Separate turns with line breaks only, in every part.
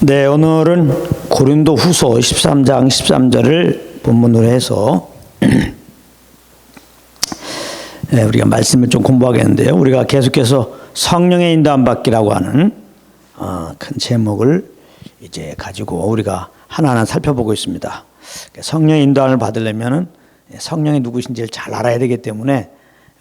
네, 오늘은 고린도후서 13장 13절을 본문으로 해서 우리가 말씀을 좀 공부하겠는데요. 우리가 계속해서 성령의 인도함 받기라고 하는 큰 제목을 이제 가지고 우리가 하나하나 살펴보고 있습니다. 성령의 인도함을 받으려면은 성령이 누구신지를 잘 알아야 되기 때문에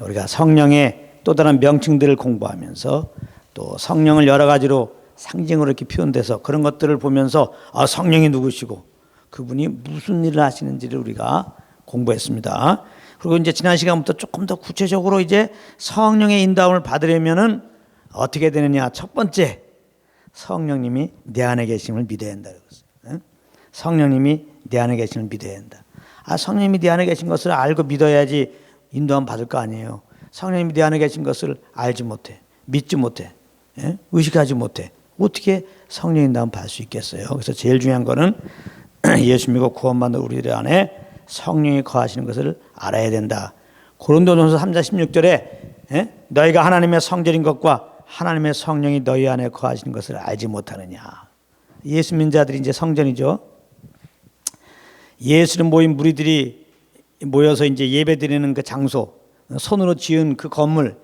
우리가 성령의 또 다른 명칭들을 공부하면서 또 성령을 여러 가지로 상징으로 이렇게 표현돼서 그런 것들을 보면서 성령이 누구시고 그분이 무슨 일을 하시는지를 우리가 공부했습니다. 그리고 이제 지난 시간부터 조금 더 구체적으로 이제 성령의 인도함을 받으려면은 어떻게 되느냐. 첫 번째, 성령님이 내 안에 계심을 믿어야 한다. 성령님이 내 안에 계심을 믿어야 한다. 성령님이 내 안에 계신 것을 알고 믿어야지 인도함 받을 거 아니에요. 성령님이 내 안에 계신 것을 알지 못해, 믿지 못해, 의식하지 못해. 어떻게 성령 인도함 받을 수 있겠어요? 그래서 제일 중요한 거는 예수 믿고 구원받는 우리들 안에 성령이 거하시는 것을 알아야 된다. 고린도전서 3장 16절에 너희가 하나님의 성전인 것과 하나님의 성령이 너희 안에 거하시는 것을 알지 못하느냐. 예수 믿는 자들이 이제 성전이죠. 예수를 모인 무리들이 모여서 이제 예배드리는 그 장소, 손으로 지은 그 건물,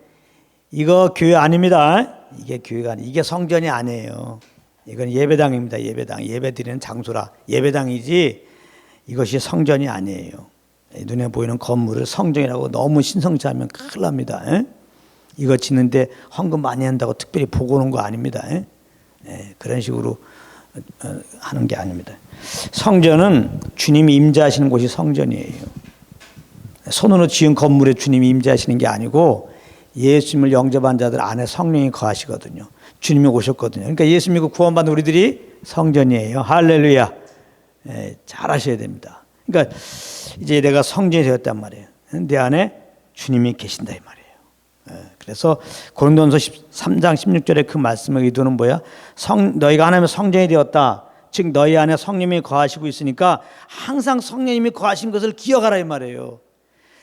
이거 교회 아닙니다. 이게 교회가 아니, 이게 성전이 아니에요. 이건 예배당입니다. 예배당, 예배드리는 장소라 예배당이지 이것이 성전이 아니에요. 눈에 보이는 건물을 성전이라고 너무 신성시하면 큰일 납니다. 이거 짓는데 헌금 많이 한다고 특별히 보고 오는 거 아닙니다. 그런 식으로 하는 게 아닙니다. 성전은 주님이 임재하시는 곳이 성전이에요. 손으로 지은 건물에 주님이 임재하시는 게 아니고 예수님을 영접한 자들 안에 성령이 거하시거든요. 주님이 오셨거든요. 그러니까 예수 믿고 구원받는 우리들이 성전이에요. 할렐루야. 잘 하셔야 됩니다. 그러니까 이제 내가 성전이 되었단 말이에요. 내 안에 주님이 계신다 이 말이에요. 그래서 고린도전서 13장 16절의 그 말씀의 의도는 뭐야? 너희가 하나님의 성전이 되었다. 즉 너희 안에 성령님이 거하시고 있으니까 항상 성령님이 거하시는 것을 기억하라 이 말이에요.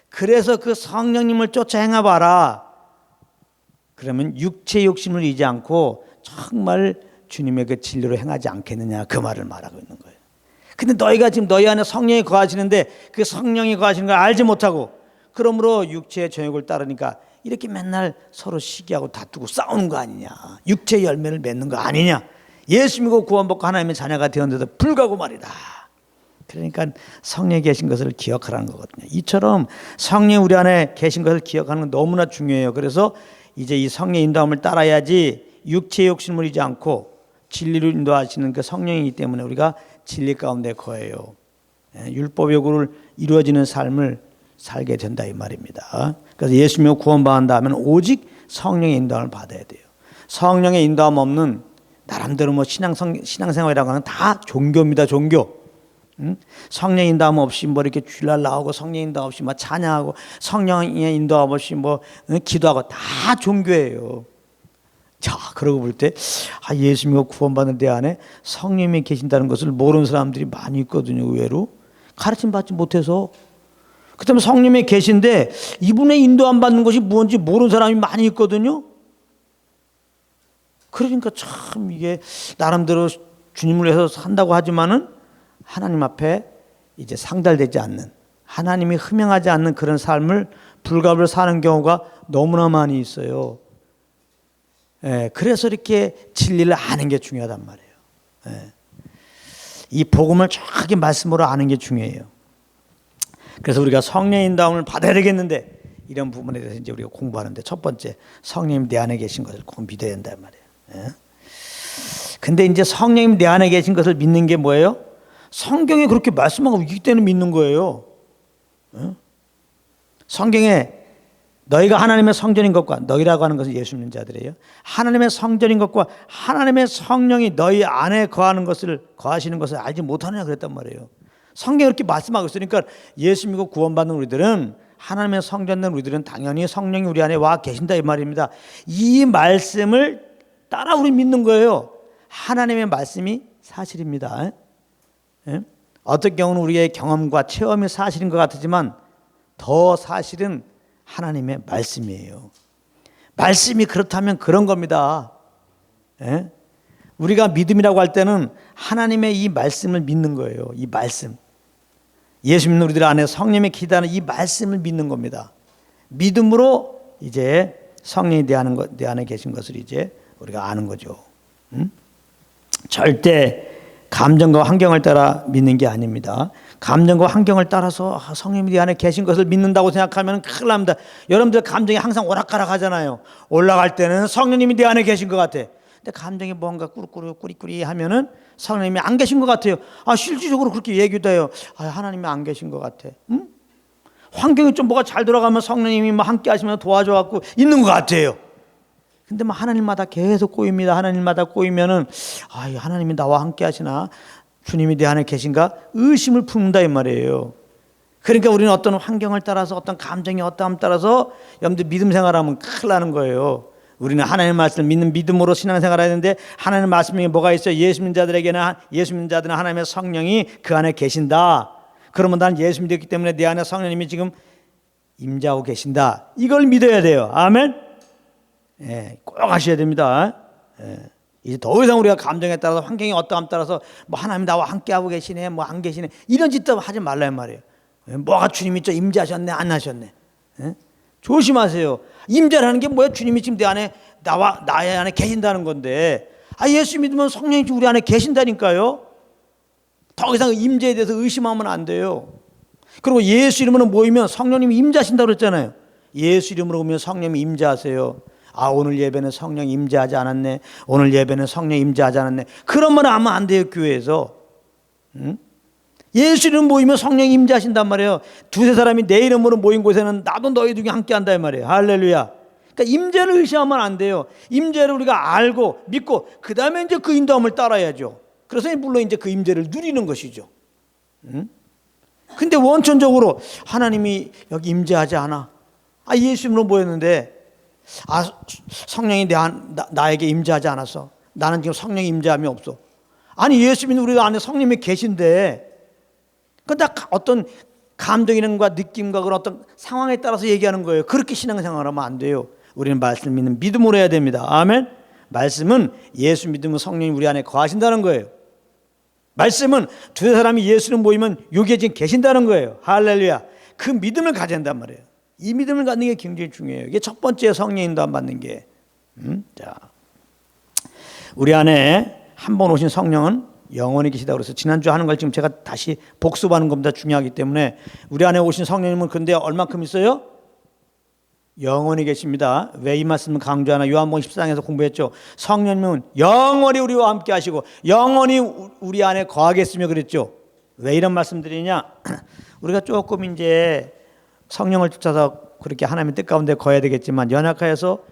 그래서 그 성령님을 쫓아 행해봐라. 그러면 육체의 욕심을 잊지 않고 정말 주님의 그 진리로 행하지 않겠느냐, 그 말을 말하고 있는 거예요. 근데 너희가 지금 너희 안에 성령이 거하시는데 그 성령이 거하시는 걸 알지 못하고 그러므로 육체의 정욕을 따르니까 이렇게 맨날 서로 시기하고 다투고 싸우는 거 아니냐, 육체의 열매를 맺는 거 아니냐, 예수 믿고 구원받고 하나님의 자녀가 되었는데도 불구하고 말이다. 그러니까 성령이 계신 것을 기억하라는 거거든요. 이처럼 성령이 우리 안에 계신 것을 기억하는 건 너무나 중요해요. 그래서 이제 이 성령의 인도함을 따라야지 육체의 욕심을 잃지 않고 진리로 인도하시는 그 성령이기 때문에 우리가 진리 가운데 거해요. 율법 요구를 이루어지는 삶을 살게 된다 이 말입니다. 그래서 예수 믿고 구원받는다 하면 오직 성령의 인도함을 받아야 돼요. 성령의 인도함 없는 나름대로 뭐 신앙생활이라고 하는 다 종교입니다. 종교. 성령의 인도함 없이 뭐 이렇게 주일날 나오고 성령의 인도함 없이 뭐 찬양하고 성령의 인도함 없이 뭐 기도하고 다 종교예요. 자, 그러고 볼 때 예수 믿고 구원받는 데 안에 성령님이 계신다는 것을 모르는 사람들이 많이 있거든요. 의외로 가르침 받지 못해서. 그다음에 성령님이 계신데 이분의 인도함 받는 것이 뭔지 모르는 사람이 많이 있거든요. 그러니까 참 이게 나름대로 주님을 위해서 산다고 하지만은 하나님 앞에 이제 상달되지 않는, 하나님이 흠양하지 않는 그런 삶을 불갑을 사는 경우가 너무나 많이 있어요. 그래서 이렇게 진리를 아는 게 중요하단 말이에요. 이 복음을 정확하게 말씀으로 아는 게 중요해요. 그래서 우리가 성령의 인도함을 받아야 되겠는데 이런 부분에 대해서 이제 우리가 공부하는데 첫 번째, 성령님 내 안에 계신 것을 꼭 믿어야 된단 말이에요. 근데 이제 성령님 내 안에 계신 것을 믿는 게 뭐예요? 성경에 그렇게 말씀하고 있기 때문에 믿는 거예요. 성경에 너희가 하나님의 성전인 것과, 너희라고 하는 것은 예수 믿는 자들이에요. 하나님의 성전인 것과 하나님의 성령이 너희 안에 거하시는 것을 알지 못하느냐 그랬단 말이에요. 성경에 그렇게 말씀하고 있으니까 예수 믿고 구원받는 우리들은, 하나님의 성전된 우리들은 당연히 성령이 우리 안에 와 계신다 이 말입니다. 이 말씀을 따라 우리 믿는 거예요. 하나님의 말씀이 사실입니다. 어떤 경우는 우리의 경험과 체험이 사실인 것 같지만 더 사실은 하나님의 말씀이에요. 말씀이 그렇다면 그런 겁니다. 우리가 믿음이라고 할 때는 하나님의 이 말씀을 믿는 거예요. 이 말씀. 예수 믿는 우리들 안에 성령의 기다는 이 말씀을 믿는 겁니다. 믿음으로 이제 성령이 내 안에 계신 것을 이제 우리가 아는 거죠. 절대 감정과 환경을 따라 믿는 게 아닙니다. 감정과 환경을 따라서 성령이 내 안에 계신 것을 믿는다고 생각하면 큰일 납니다. 여러분들 감정이 항상 오락가락 하잖아요. 올라갈 때는 성령님이 내 안에 계신 것 같아. 근데 감정이 뭔가 꾸리꾸리 하면은 성령님이 안 계신 것 같아요. 실질적으로 그렇게 얘기도 해요. 하나님이 안 계신 것 같아. 환경이 좀 뭐가 잘 돌아가면 성령님이 뭐 함께 하시면 도와줘갖고 있는 것 같아요. 근데 뭐 하나님마다 계속 꼬입니다. 하나님마다 꼬이면은 하나님이 나와 함께 하시나, 주님이 내 안에 계신가 의심을 품는다 이 말이에요. 그러니까 우리는 어떤 환경을 따라서, 어떤 감정이 어떠함 따라서 여러분들 믿음 생활하면 큰일 나는 거예요. 우리는 하나님의 말씀을 믿는 믿음으로 신앙생활을 해야 되는데, 하나님의 말씀이 뭐가 있어요? 예수 믿는 자들은 하나님의 성령이 그 안에 계신다. 그러면 난 예수 믿었기 때문에 내 안에 성령님이 지금 임재하고 계신다. 이걸 믿어야 돼요. 아멘. 꼭 하셔야 됩니다. 이제 더 이상 우리가 감정에 따라서, 환경이 어떠함 따라서 뭐 하나님 나와 함께 하고 계시네, 뭐 안 계시네, 이런 짓도 하지 말란 말이에요. 뭐가 주님이 저 임재하셨네, 안 하셨네. 조심하세요. 임재라는 게 뭐야? 주님이 지금 나의 안에 계신다는 건데, 예수 믿으면 성령이 우리 안에 계신다니까요. 더 이상 임재에 대해서 의심하면 안 돼요. 그리고 예수 이름으로 모이면 성령님이 임재하신다고 그랬잖아요. 예수 이름으로 오면 성령님이 임재하세요. 오늘 예배는 성령 임재하지 않았네. 오늘 예배는 성령 임재하지 않았네. 그러면 하면 안 돼요, 교회에서. 예수 이름 모이면 성령 임재하신단 말이에요. 두세 사람이 내 이름으로 모인 곳에는 나도 너희 중에 함께 한다 이 말이에요. 할렐루야. 그러니까 임재를 의심하면 안 돼요. 임재를 우리가 알고 믿고 그 다음에 이제 그 인도함을 따라야죠. 그래서 물론 이제 그 임재를 누리는 것이죠. 근데 원천적으로 하나님이 여기 임재하지 않아. 예수 이름으로 모였는데 성령이 나에게 임재하지 않았어. 나는 지금 성령의 임재함이 없어. 예수 믿는 우리 안에 성령이 계신데, 근데 어떤 감정이나 느낌과 그런 어떤 상황에 따라서 얘기하는 거예요. 그렇게 신앙생활을 하면 안 돼요. 우리는 말씀 믿는 믿음으로 해야 됩니다. 아멘. 말씀은 예수 믿으면 성령이 우리 안에 거하신다는 거예요. 말씀은 두세 사람이 예수를 모이면 여기에 지금 계신다는 거예요. 할렐루야. 그 믿음을 가져야 한단 말이에요. 이 믿음을 갖는 게 굉장히 중요해요. 이게 첫 번째 성령 인도함 받는 게. 자, 우리 안에 한 번 오신 성령은 영원히 계시다고 그래서 지난주 하는 걸 지금 제가 다시 복습하는 겁니다. 중요하기 때문에. 우리 안에 오신 성령님은 근데 얼마큼 있어요? 영원히 계십니다. 왜 이 말씀을 강조하나? 요한복음 14장에서 공부했죠. 성령님은 영원히 우리와 함께 하시고 영원히 우리 안에 거하겠으며 그랬죠. 왜 이런 말씀드리냐? 우리가 조금 이제 성령을 쫓아서 그렇게 하나님의 뜻 가운데 거해야 되겠지만 연약하여서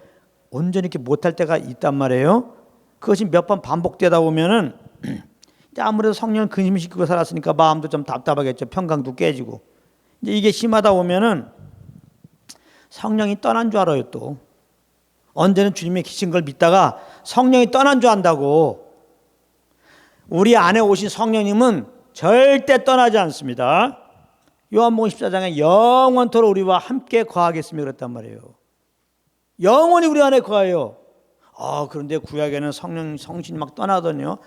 온전히 이렇게 못할 때가 있단 말이에요. 그것이 몇 번 반복되다 보면은 아무래도 성령을 근심시키고 살았으니까 마음도 좀 답답하겠죠. 평강도 깨지고. 이제 이게 심하다 보면은 성령이 떠난 줄 알아요. 또 언제는 주님의 계신 걸 믿다가 성령이 떠난 줄 안다고. 우리 안에 오신 성령님은 절대 떠나지 않습니다. 요한복음 14장에 영원토록 우리와 함께 거하겠으며 그랬단 말이에요. 영원히 우리 안에 거해요. 그런데 구약에는 성신이 막 떠나거든요.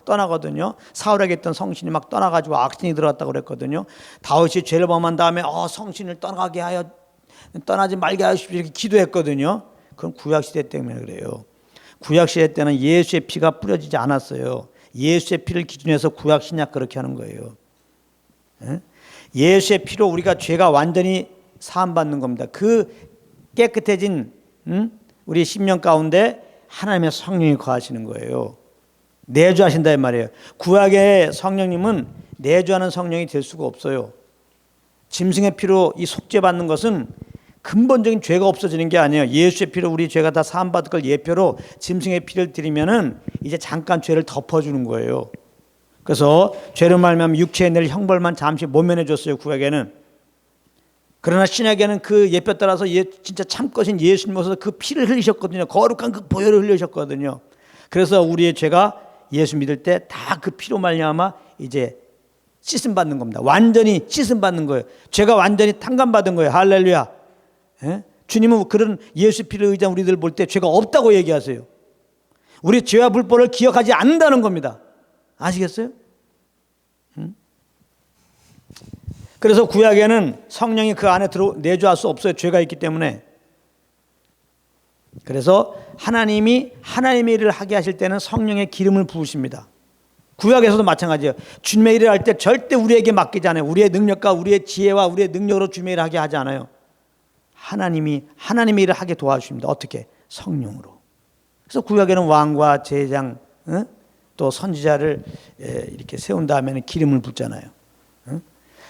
사울에게 있던 성신이 막 떠나가지고 악신이 들어갔다고 그랬거든요. 다윗이 죄를 범한 다음에 성신을 떠나지 말게 하십시오 이렇게 기도했거든요. 그건 구약시대 때문에 그래요. 구약시대 때는 예수의 피가 뿌려지지 않았어요. 예수의 피를 기준해서 구약신약 그렇게 하는 거예요. 예수의 피로 우리가 죄가 완전히 사함받는 겁니다. 그 깨끗해진 우리 심령 가운데 하나님의 성령이 거하시는 거예요. 내주하신다 이 말이에요. 구약의 성령님은 내주하는 성령이 될 수가 없어요. 짐승의 피로 이 속죄받는 것은 근본적인 죄가 없어지는 게 아니에요. 예수의 피로 우리 죄가 다 사함받을 걸 예표로 짐승의 피를 드리면은 이제 잠깐 죄를 덮어주는 거예요. 그래서 죄를 말미암아 육체에 낼 형벌만 잠시 모면해 줬어요. 구약에는. 그러나 신약에는 그 예표 따라서 진짜 참것인 예수님 오셔서 그 피를 흘리셨거든요. 거룩한 그 보혈을 흘리셨거든요. 그래서 우리의 죄가 예수 믿을 때 다 그 피로 말미암아 이제 씻음 받는 겁니다. 완전히 씻음 받는 거예요. 죄가 완전히 탕감 받은 거예요. 할렐루야. 주님은 그런 예수 피를 의지한 우리들 볼 때 죄가 없다고 얘기하세요. 우리 죄와 불법을 기억하지 않는다는 겁니다. 아시겠어요? 그래서 구약에는 성령이 그 안에 내주할 수 없어요. 죄가 있기 때문에. 그래서 하나님이 하나님의 일을 하게 하실 때는 성령의 기름을 부으십니다. 구약에서도 마찬가지예요. 주님의 일을 할 때 절대 우리에게 맡기지 않아요. 우리의 능력과 우리의 지혜와 우리의 능력으로 주님의 일을 하게 하지 않아요. 하나님이 하나님의 일을 하게 도와주십니다. 어떻게? 성령으로. 그래서 구약에는 왕과 제장, 또 선지자를 이렇게 세운 다음에는 기름을 붓잖아요.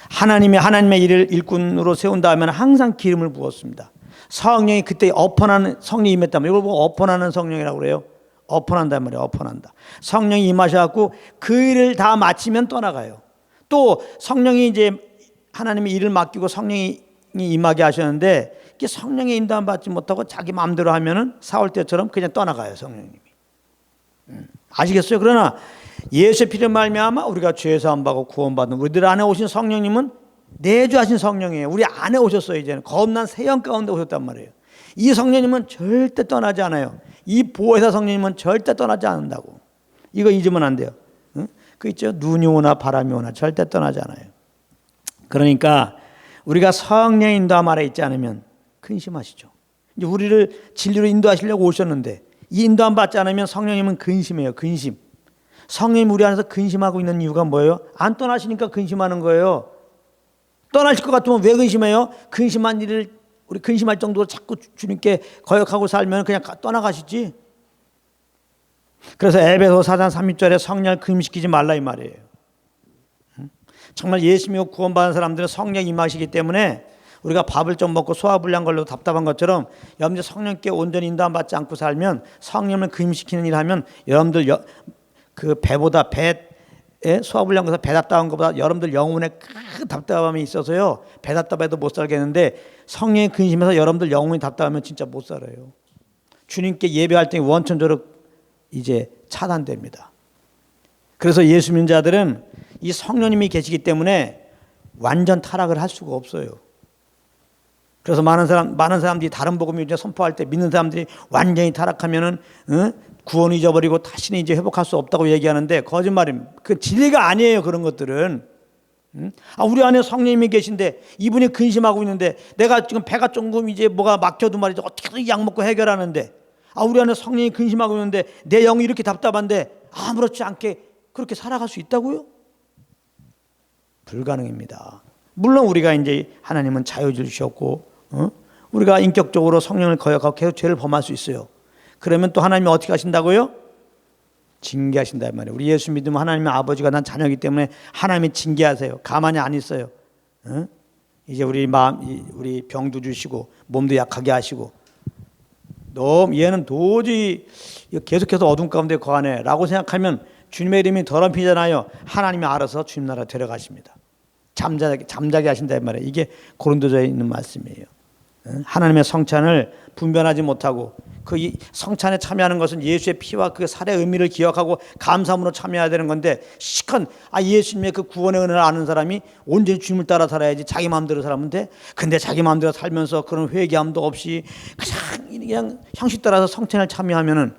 하나님의 일을 일꾼으로 세운 다음에는 항상 기름을 부었습니다. 성령이 그때 업헌하는, 성령이 임했다면 이걸 보고 업헌하는 성령이라고 그래요. 업헌한단 말이에요. 업헌한다. 성령이 임하셔갖고 그 일을 다 마치면 떠나가요. 또 성령이 이제 하나님의 일을 맡기고 성령이 임하게 하셨는데 이게 성령의 인도함 받지 못하고 자기 마음대로 하면은 사울 때처럼 그냥 떠나가요. 성령님이. 아시겠어요? 그러나 예수의 피로 말미암아 우리가 죄 사함 받고 구원받는 우리들 안에 오신 성령님은 내주하신 성령이에요. 우리 안에 오셨어요. 이제는 거듭난 새 영 가운데 오셨단 말이에요. 이 성령님은 절대 떠나지 않아요. 이 보혜사 성령님은 절대 떠나지 않는다고. 이거 잊으면 안 돼요. 그 있죠. 눈이 오나 바람이 오나 절대 떠나지 않아요. 그러니까 우리가 성령의 인도함 아래 있지 않으면 근심하시죠. 이제 우리를 진리로 인도하시려고 오셨는데 이 인도함 받지 않으면 성령님은 근심해요. 근심. 성령님 우리 안에서 근심하고 있는 이유가 뭐예요? 안 떠나시니까 근심하는 거예요. 떠나실 것 같으면 왜 근심해요? 근심한 일을 우리 근심할 정도로 자꾸 주님께 거역하고 살면 그냥 떠나가시지. 그래서 에베소 4장 30절에 성령을 근심시키지 말라 이 말이에요. 정말 예수 믿고 구원받은 사람들은 성령 임하시기 때문에 우리가 밥을 좀 먹고 소화불량 걸려도 답답한 것처럼 여러분들 성령께 온전히 인도함 받지 않고 살면 성령을 근심시키는 일을 하면 여러분들 그 배보다 소화불량 걸려서 배 답답한 것보다 여러분들 영혼에 큰 답답함이 있어서요. 배 답답해도 못 살겠는데 성령의 근심에서 여러분들 영혼이 답답하면 진짜 못 살아요. 주님께 예배할 때 원천적으로 이제 차단됩니다. 그래서 예수 믿는 자들은 이 성령님이 계시기 때문에 완전 타락을 할 수가 없어요. 그래서 많은 사람들이 다른 복음을 이제 선포할 때 믿는 사람들이 완전히 타락하면은 구원 잊어버리고 다시는 이제 회복할 수 없다고 얘기하는데 거짓말입니다. 그 진리가 아니에요. 그런 것들은. 우리 안에 성령님이 계신데 이분이 근심하고 있는데 내가 지금 배가 조금 이제 뭐가 막혀도 말이죠. 어떻게든 약 먹고 해결하는데 우리 안에 성령이 근심하고 있는데 내 영이 이렇게 답답한데 아무렇지 않게 그렇게 살아갈 수 있다고요? 불가능입니다. 물론 우리가 이제 하나님은 자유를 주셨고 우리가 인격적으로 성령을 거역하고 계속 죄를 범할 수 있어요. 그러면 또 하나님이 어떻게 하신다고요? 징계하신단 말이에요. 우리 예수 믿으면 하나님의 아버지가 난 자녀이기 때문에 하나님이 징계하세요. 가만히 안 있어요. 이제 우리 병도 주시고 몸도 약하게 하시고 얘는 도저히 계속해서 어둠 가운데 거하네 라고 생각하면 주님의 이름이 더럽히잖아요. 하나님이 알아서 주님 나라 데려가십니다. 잠자게 하신단 말이에요. 이게 고린도서에 있는 말씀이에요. 하나님의 성찬을 분별하지 못하고 그 성찬에 참여하는 것은 예수의 피와 그 살의 의미를 기억하고 감사함으로 참여해야 되는 건데 시컨 예수님의 그 구원의 은혜를 아는 사람이 온전히 주님을 따라 살아야지 자기 마음대로 살면 돼. 근데 자기 마음대로 살면서 그런 회개함도 없이 그냥 형식 따라서 성찬을 참여하면은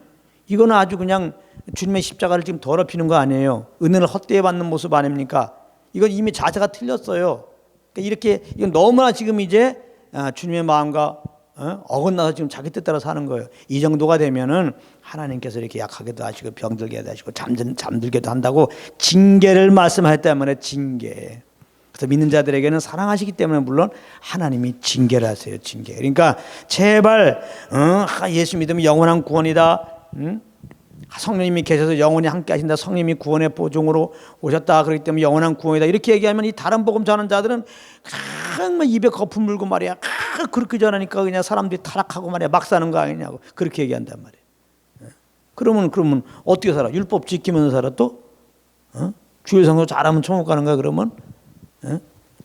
이거는 아주 그냥 주님의 십자가를 지금 더럽히는 거 아니에요. 은혜를 헛되이 받는 모습 아닙니까? 이건 이미 자세가 틀렸어요. 그러니까 이렇게 이건 너무나 지금 이제 주님의 마음과 어긋나서 지금 자기 뜻대로 사는 거예요. 이 정도가 되면은 하나님께서 이렇게 약하게도 하시고 병들게 하시고 잠들게도 한다고 징계를 말씀하셨단 말이에요. 징계. 그래서 믿는 자들에게는 사랑하시기 때문에 물론 하나님이 징계를 하세요. 징계. 그러니까 제발 예수 믿으면 영원한 구원이다. 성령님이 계셔서 영원히 함께 하신다. 성령님이 구원의 보증으로 오셨다. 그렇기 때문에 영원한 구원이다. 이렇게 얘기하면 이 다른 복음 전하는 자들은 입에 거품 물고 말이야. 그렇게 전하니까 그냥 사람들이 타락하고 말이야. 막 사는 거 아니냐고. 그렇게 얘기한단 말이에요. 그러면 어떻게 살아? 율법 지키면서 살아 또? 주일 성서 잘하면 천국 가는 거야 그러면?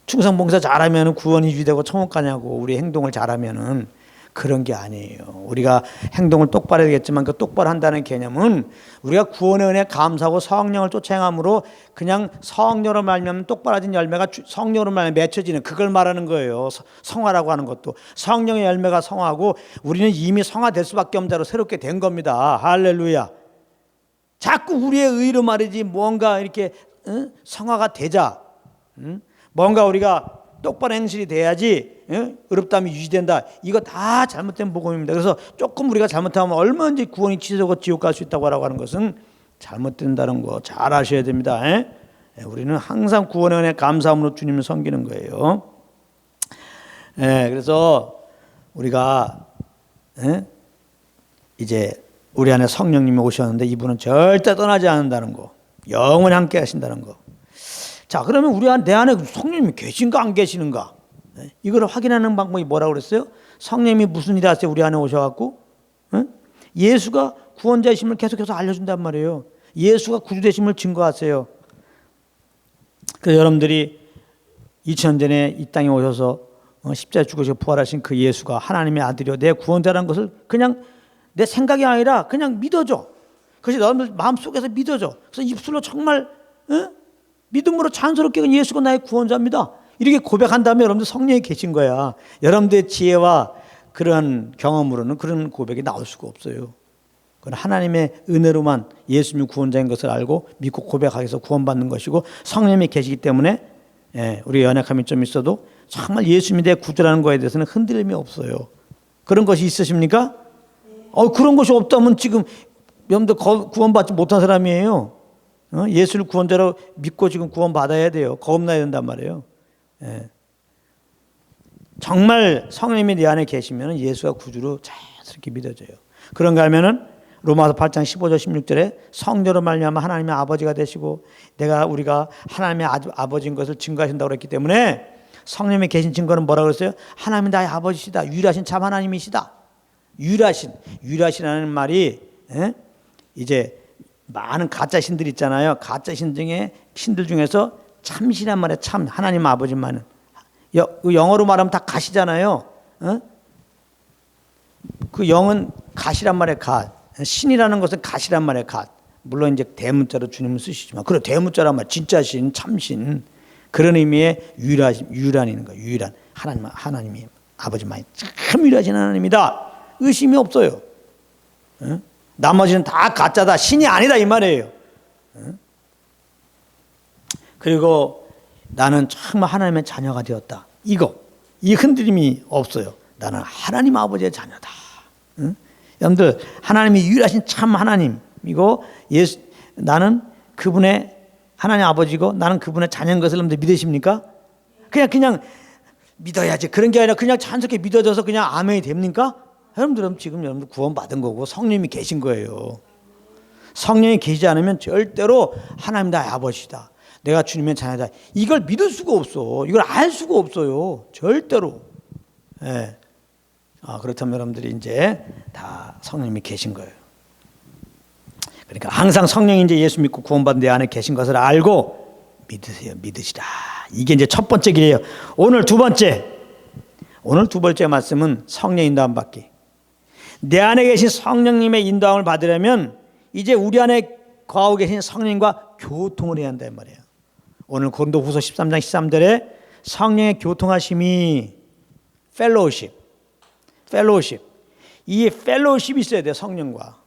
충성 봉사 잘하면 구원이 유지되고 천국 가냐고. 우리 행동을 잘하면은. 그런 게 아니에요. 우리가 행동을 똑바로 해야겠지만 그 똑바로 한다는 개념은 우리가 구원의 은혜에 감사하고 성령을 쫓아 행함으로 그냥 성령으로 말미암아 똑바라진 열매가 성령으로 말미암아 맺혀지는 그걸 말하는 거예요. 성화라고 하는 것도 성령의 열매가 성화하고 우리는 이미 성화될 수밖에 없는 자로 새롭게 된 겁니다. 할렐루야. 자꾸 우리의 의로 말이지 뭔가 이렇게 성화가 되자, 뭔가 우리가 똑바로 행실이 돼야지 의롭다함이 유지된다. 이거 다 잘못된 복음입니다. 그래서 조금 우리가 잘못하면 얼마든지 구원이 취소되고 지옥 갈 수 있다고 하는 것은 잘못된다는 거 잘 아셔야 됩니다. 우리는 항상 구원의 은혜 감사함으로 주님을 섬기는 거예요. 그래서 우리가 이제 우리 안에 성령님이 오셨는데 이분은 절대 떠나지 않는다는 거, 영원히 함께 하신다는 거. 자, 그러면 내 안에 성령님이 계신가 안 계시는가? 이걸 확인하는 방법이 뭐라고 그랬어요? 성령님이 무슨 일을 하세요? 우리 안에 오셔갖고 예수가 구원자이심을 계속해서 알려준단 말이에요. 예수가 구주되심을 증거하세요. 그래서 여러분들이 2000년 전에 이 땅에 오셔서 십자가에 죽으시고 부활하신 그 예수가 하나님의 아들이요 내 구원자라는 것을 그냥 내 생각이 아니라 그냥 믿어줘. 그것이 여러분들 마음속에서 믿어줘. 그래서 입술로 정말 믿음으로 자연스럽게 예수가 나의 구원자입니다. 이렇게 고백한 다음에 여러분들 성령이 계신 거야. 여러분들의 지혜와 그런 경험으로는 그런 고백이 나올 수가 없어요. 그건 하나님의 은혜로만 예수님이 구원자인 것을 알고 믿고 고백하여서 구원받는 것이고 성령님이 계시기 때문에 우리 연약함이 좀 있어도 정말 예수님이 내 구주라는 거에 대해서는 흔들림이 없어요. 그런 것이 있으십니까? 그런 것이 없다면 지금 여러분들 구원받지 못한 사람이에요. 예수를 구원자로 믿고 지금 구원받아야 돼요. 거듭나야 된단 말이에요. 정말 성령님이 내 안에 계시면 예수가 구주로 자연스럽게 믿어져요. 그런가 하면은 로마서 8장 15절 16절에 성령으로 말미암아 하나님의 아버지가 되시고 우리가 하나님의 아버지인 것을 증거하신다고 그랬기 때문에 성령님이 계신 증거는 뭐라고 그랬어요? 하나님이 나의 아버지시다. 유일하신 참 하나님이시다. 유일하시라는 말이 이제 많은 가짜 신들 있잖아요. 가짜 신들 중에서 참신한 말에 참 하나님 아버지만은 영어로 말하면 다 가시잖아요. 그 영은 가시란 말에 가. 신이라는 것은 가시란 말에 가. 물론 이제 대문자로 주님을 쓰시지만 그래 대문자란 말 진짜 신, 참신 그런 의미의 유일한인 거예요. 유일한 하나님이 아버지만이 참 유일하신 하나님이다. 의심이 없어요. 나머지는 다 가짜다. 신이 아니다 이 말이에요. 그리고 나는 정말 하나님의 자녀가 되었다. 이 흔들림이 없어요. 나는 하나님 아버지의 자녀다. 여러분들 하나님이 유일하신 참 하나님이고 나는 그분의 하나님 아버지고 나는 그분의 자녀인 것을 여러분들 믿으십니까? 그냥 믿어야지. 그런 게 아니라 그냥 자연스럽게 믿어져서 그냥 아멘이 됩니까? 여러분들은 지금 여러분들 구원받은 거고 성령님이 계신 거예요. 성령이 계시지 않으면 절대로 하나님 나의 아버지다. 내가 주님의 자녀다. 이걸 믿을 수가 없어. 이걸 알 수가 없어요. 절대로. 그렇다면 여러분들이 이제 다 성령님이 계신 거예요. 그러니까 항상 성령이 이제 예수 믿고 구원받은 내 안에 계신 것을 알고 믿으시라. 이게 이제 첫 번째 길이에요. 오늘 두 번째 말씀은 성령 인도함 받기. 내 안에 계신 성령님의 인도함을 받으려면 이제 우리 안에 거하고 계신 성령님과 교통을 해야 한단 말이에요. 오늘 고린도후서 13장 13절에 성령의 교통하심이 펠로우십. 이 펠로우십이 있어야 돼요. 성령과.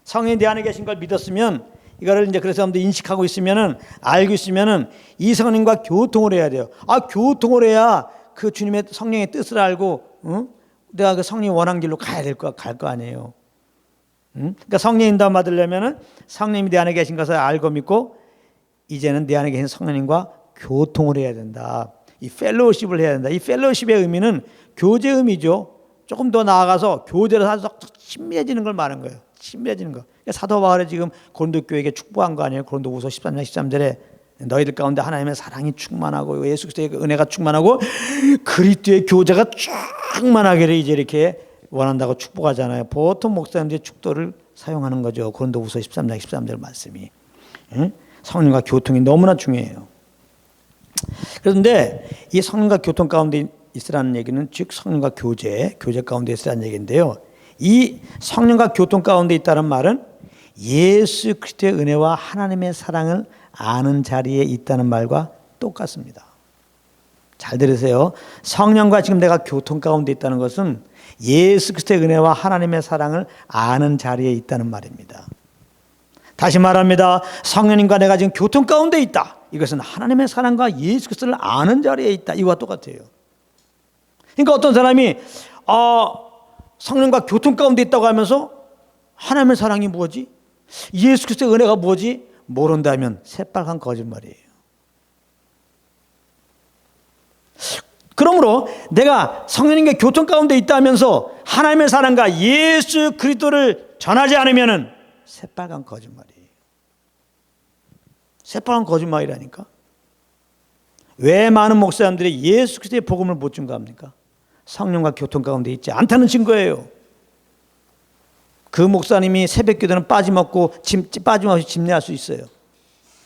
성령이 내 안에 계신 걸 믿었으면 이거를 이제 그래서 여러분들 인식하고 있으면은 알고 있으면은 이 성령과 교통을 해야 돼요. 교통을 해야 그 주님의 성령의 뜻을 알고 내가 그 성령이 원한 길로 갈 거 아니에요. 그러니까 성령 인도함 받으려면은 성령님이 내 안에 계신 것을 알고 믿고 이제는 내 안에 계신 성령님과 교통을 해야 된다. 이 펠로우십을 해야 된다. 이 펠로우십의 의미는 교제 의미죠. 조금 더 나아가서 교제를 해서 친밀해지는 걸 말하는 거예요. 친밀해지는 거. 그러니까 사도 바울이 지금 고린도 교회에게 축복한 거 아니에요. 고린도후서 13장 13절에 너희들 가운데 하나님의 사랑이 충만하고 예수 그리스도의 은혜가 충만하고 그리스도의 교제가 충만하기를 이제 이렇게 원한다고 축복하잖아요. 보통 목사님들이 축도를 사용하는 거죠. 고린도후서 13장 13절 말씀이. 성령과 교통이 너무나 중요해요. 그런데 이 성령과 교통 가운데 있으라는 얘기는 즉 성령과 교제 가운데 있으라는 얘기인데요. 이 성령과 교통 가운데 있다는 말은 예수 그리스도의 은혜와 하나님의 사랑을 아는 자리에 있다는 말과 똑같습니다. 잘 들으세요. 성령과 지금 내가 교통 가운데 있다는 것은 예수 그리스도의 은혜와 하나님의 사랑을 아는 자리에 있다는 말입니다. 다시 말합니다. 성령님과 내가 지금 교통 가운데 있다. 이것은 하나님의 사랑과 예수 그리스도를 아는 자리에 있다. 이와 똑같아요. 그러니까 어떤 사람이 성령과 교통 가운데 있다고 하면서 하나님의 사랑이 뭐지? 예수 그리스도의 은혜가 뭐지? 모른다면 새빨간 거짓말이에요. 그러므로 내가 성령님과 교통 가운데 있다면서 하나님의 사랑과 예수 그리스도를 전하지 않으면 새빨간 거짓말이에요. 새빨간 거짓말이라니까. 왜 많은 목사님들이 예수 그리스도의 복음을 못 증거합니까? 성령과 교통 가운데 있지 않다는 증거예요. 그 목사님이 새벽기도는 빠짐없이 집례할 수 있어요.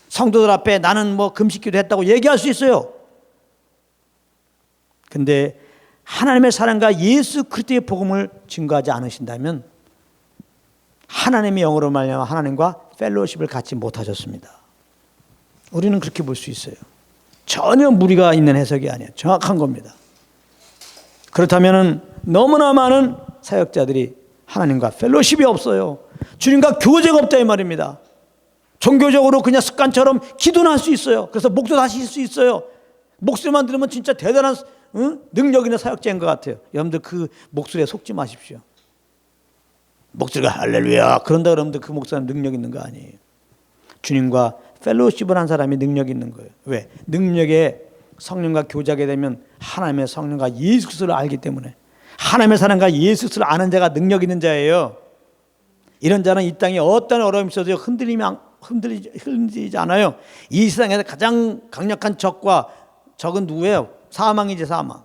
성도들 앞에 나는 금식기도 했다고 얘기할 수 있어요. 근데 하나님의 사랑과 예수 그리스도의 복음을 증거하지 않으신다면 하나님의 영으로 말미암아 하나님과 펠로우십을 갖지 못하셨습니다. 우리는 그렇게 볼 수 있어요. 전혀 무리가 있는 해석이 아니에요. 정확한 겁니다. 그렇다면 너무나 많은 사역자들이 하나님과 펠로우십이 없어요. 주님과 교제가 없다 이 말입니다. 종교적으로 그냥 습관처럼 기도는 할 수 있어요. 그래서 목도 다실 수 있어요. 목소리만 들으면 진짜 대단한 능력 있는 사역자인 것 같아요. 여러분들 그 목소리에 속지 마십시오. 목소리가 할렐루야 그런다 그러면 그 목사는 능력 있는 거 아니에요. 주님과 펠로우십을 한 사람이 능력 있는 거예요. 왜? 능력에 성령과 교제하게 되면 하나님의 성령과 예수 그리스도를 알기 때문에 하나님의 사랑과 예수 그리스도를 아는 자가 능력 있는 자예요. 이런 자는 이 땅에 어떤 어려움이 있어도 흔들리지 않아요. 이 세상에서 가장 강력한 적은 누구예요? 사망이지 사망.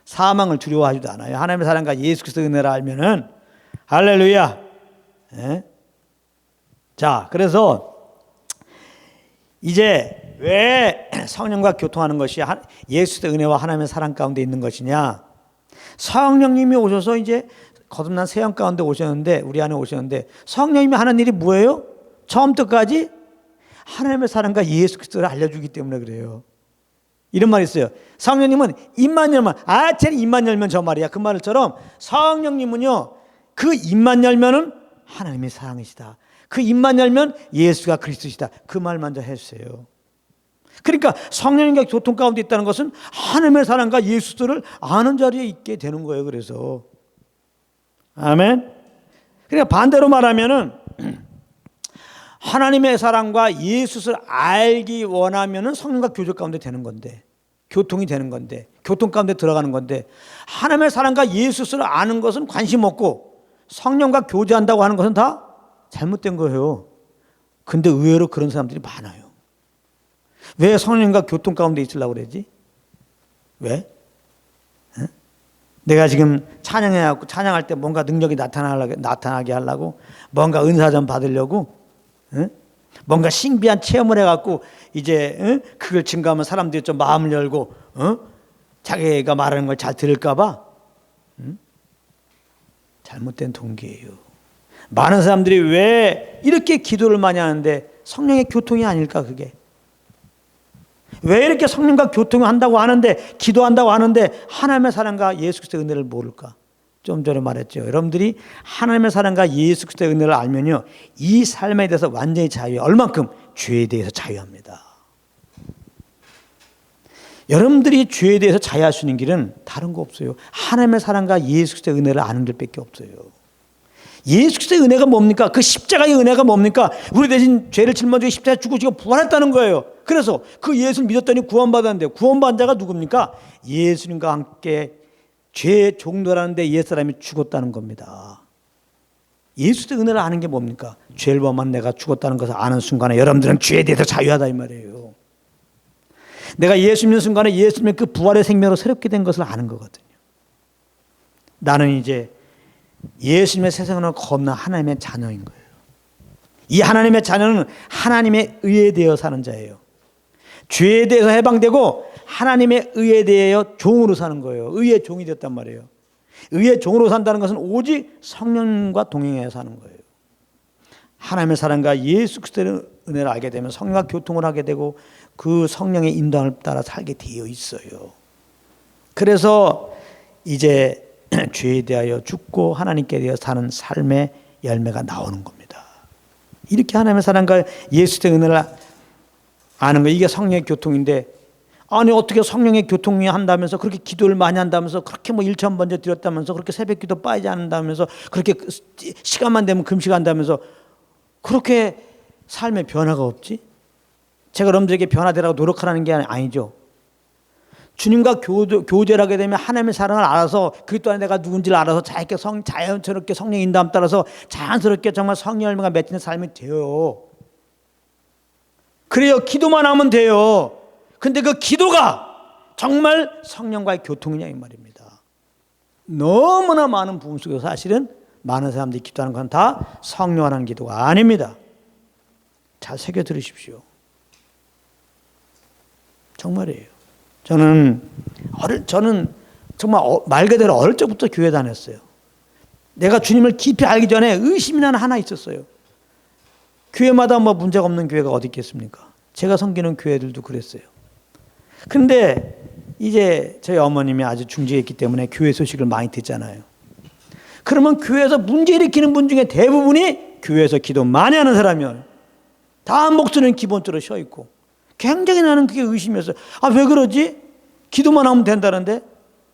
사망을 두려워하지도 않아요. 하나님의 사랑과 예수 그리스도의 은혜를 알면은 할렐루야. 예? 자, 그래서 이제 왜 성령과 교통하는 것이 예수의 은혜와 하나님의 사랑 가운데 있는 것이냐? 성령님이 오셔서 이제 거듭난 세형 가운데 오셨는데 우리 안에 오셨는데 성령님이 하는 일이 뭐예요? 처음부터까지 하나님의 사랑과 예수 그리스도를 알려주기 때문에 그래요. 이런 말이 있어요. 성령님은 입만 열면 쟤는 입만 열면 저 말이야. 그 말처럼 성령님은요 그 입만 열면은 하나님의 사랑이시다. 그 입만 열면 예수가 그리스도시다. 그 말 먼저 해주세요. 그러니까 성령님과 교통 가운데 있다는 것은 하나님의 사랑과 예수를 아는 자리에 있게 되는 거예요. 그래서 아멘. 그러니까 반대로 말하면은 하나님의 사랑과 예수를 알기 원하면은 성령과 교제 가운데 되는 건데, 교통이 되는 건데, 교통 가운데 들어가는 건데, 하나님의 사랑과 예수를 아는 것은 관심 없고 성령과 교제한다고 하는 것은 다 잘못된 거예요. 근데 의외로 그런 사람들이 많아요. 왜 성령과 교통 가운데 있으려고 그러지? 왜? 내가 지금 찬양해갖고 찬양할 때 뭔가 능력이 나타나게 하려고, 뭔가 은사 좀 받으려고, 뭔가 신비한 체험을 해갖고 이제 그걸 증거하면 사람들이 좀 마음을 열고 자기가 말하는 걸 잘 들을까봐. 잘못된 동기예요. 많은 사람들이 왜 이렇게 기도를 많이 하는데 성령의 교통이 아닐까? 그게 왜 이렇게 성령과 교통을 한다고 하는데, 기도한다고 하는데 하나님의 사랑과 예수 그리스도의 은혜를 모를까? 좀 전에 말했죠. 여러분들이 하나님의 사랑과 예수 그리스도의 은혜를 알면요, 이 삶에 대해서 완전히 자유해요. 얼만큼? 죄에 대해서 자유합니다. 여러분들이 죄에 대해서 자유할 수 있는 길은 다른 거 없어요. 하나님의 사랑과 예수 그리스도의 은혜를 아는 길밖에 없어요. 예수 그리스도의 은혜가 뭡니까? 그 십자가의 은혜가 뭡니까? 우리 대신 죄를 짊어지고 십자가에 죽으시고 부활했다는 거예요. 그래서 그 예수를 믿었더니 구원받았는데, 구원받은 자가 누굽니까? 예수님과 함께 죄의 종노라는데 옛사람이 죽었다는 겁니다. 예수의 은혜를 아는 게 뭡니까? 죄를 범한 내가 죽었다는 것을 아는 순간에 여러분들은 죄에 대해서 자유하다 이 말이에요. 내가 예수 믿는 순간에 예수 믿는 그 부활의 생명으로 새롭게 된 것을 아는 거거든요. 나는 이제 예수님의 세상으로 겁나 하나님의 자녀인 거예요. 이 하나님의 자녀는 하나님의 의에 대해 사는 자예요. 죄에 대해서 해방되고 하나님의 의에 대하여 종으로 사는 거예요. 의의 종이 됐단 말이에요. 의의 종으로 산다는 것은 오직 성령과 동행해야 사는 거예요. 하나님의 사랑과 예수 그리스도의 은혜를 알게 되면 성령과 교통을 하게 되고 그 성령의 인도함을 따라 살게 되어 있어요. 그래서 이제 죄에 대하여 죽고 하나님께 대하여 사는 삶의 열매가 나오는 겁니다. 이렇게 하나님의 사랑과 예수의 은혜를 아는 거, 이게 성령의 교통인데, 아니 어떻게 성령의 교통이 한다면서 그렇게 기도를 많이 한다면서 그렇게 뭐 1,000번째 드렸다면서 그렇게 새벽 기도 빠지지 않는다면서 그렇게 시간만 되면 금식한다면서 그렇게 삶의 변화가 없지? 제가 여러분들에게 변화되라고 노력하라는 게 아니죠. 주님과 교제를 하게 되면 하나님의 사랑을 알아서 그리스도 안에 내가 누군지를 알아서 자연스럽게 성령 인도함 따라서 자연스럽게 정말 성령 열매가 맺히는 삶이 돼요. 그래요. 기도만 하면 돼요. 근데 그 기도가 정말 성령과의 교통이냐 이 말입니다. 너무나 많은 부분 속에서 사실은 많은 사람들이 기도하는 건 다 성령 하는 기도가 아닙니다. 잘 새겨 들으십시오. 정말이에요. 저는 정말 말 그대로 어릴 적부터 교회 다녔어요. 내가 주님을 깊이 알기 전에 의심이 하나 있었어요. 교회마다 뭐 문제가 없는 교회가 어디 있겠습니까? 제가 섬기는 교회들도 그랬어요. 근데 이제 저희 어머님이 아주 중직했기 때문에 교회 소식을 많이 듣잖아요. 그러면 교회에서 문제 일으키는 분 중에 대부분이 교회에서 기도 많이 하는 사람이에요. 다 목소리는 기본적으로 쉬어 있고. 굉장히 나는 그게 의심이었어요. 아, 왜 그러지? 기도만 하면 된다는데?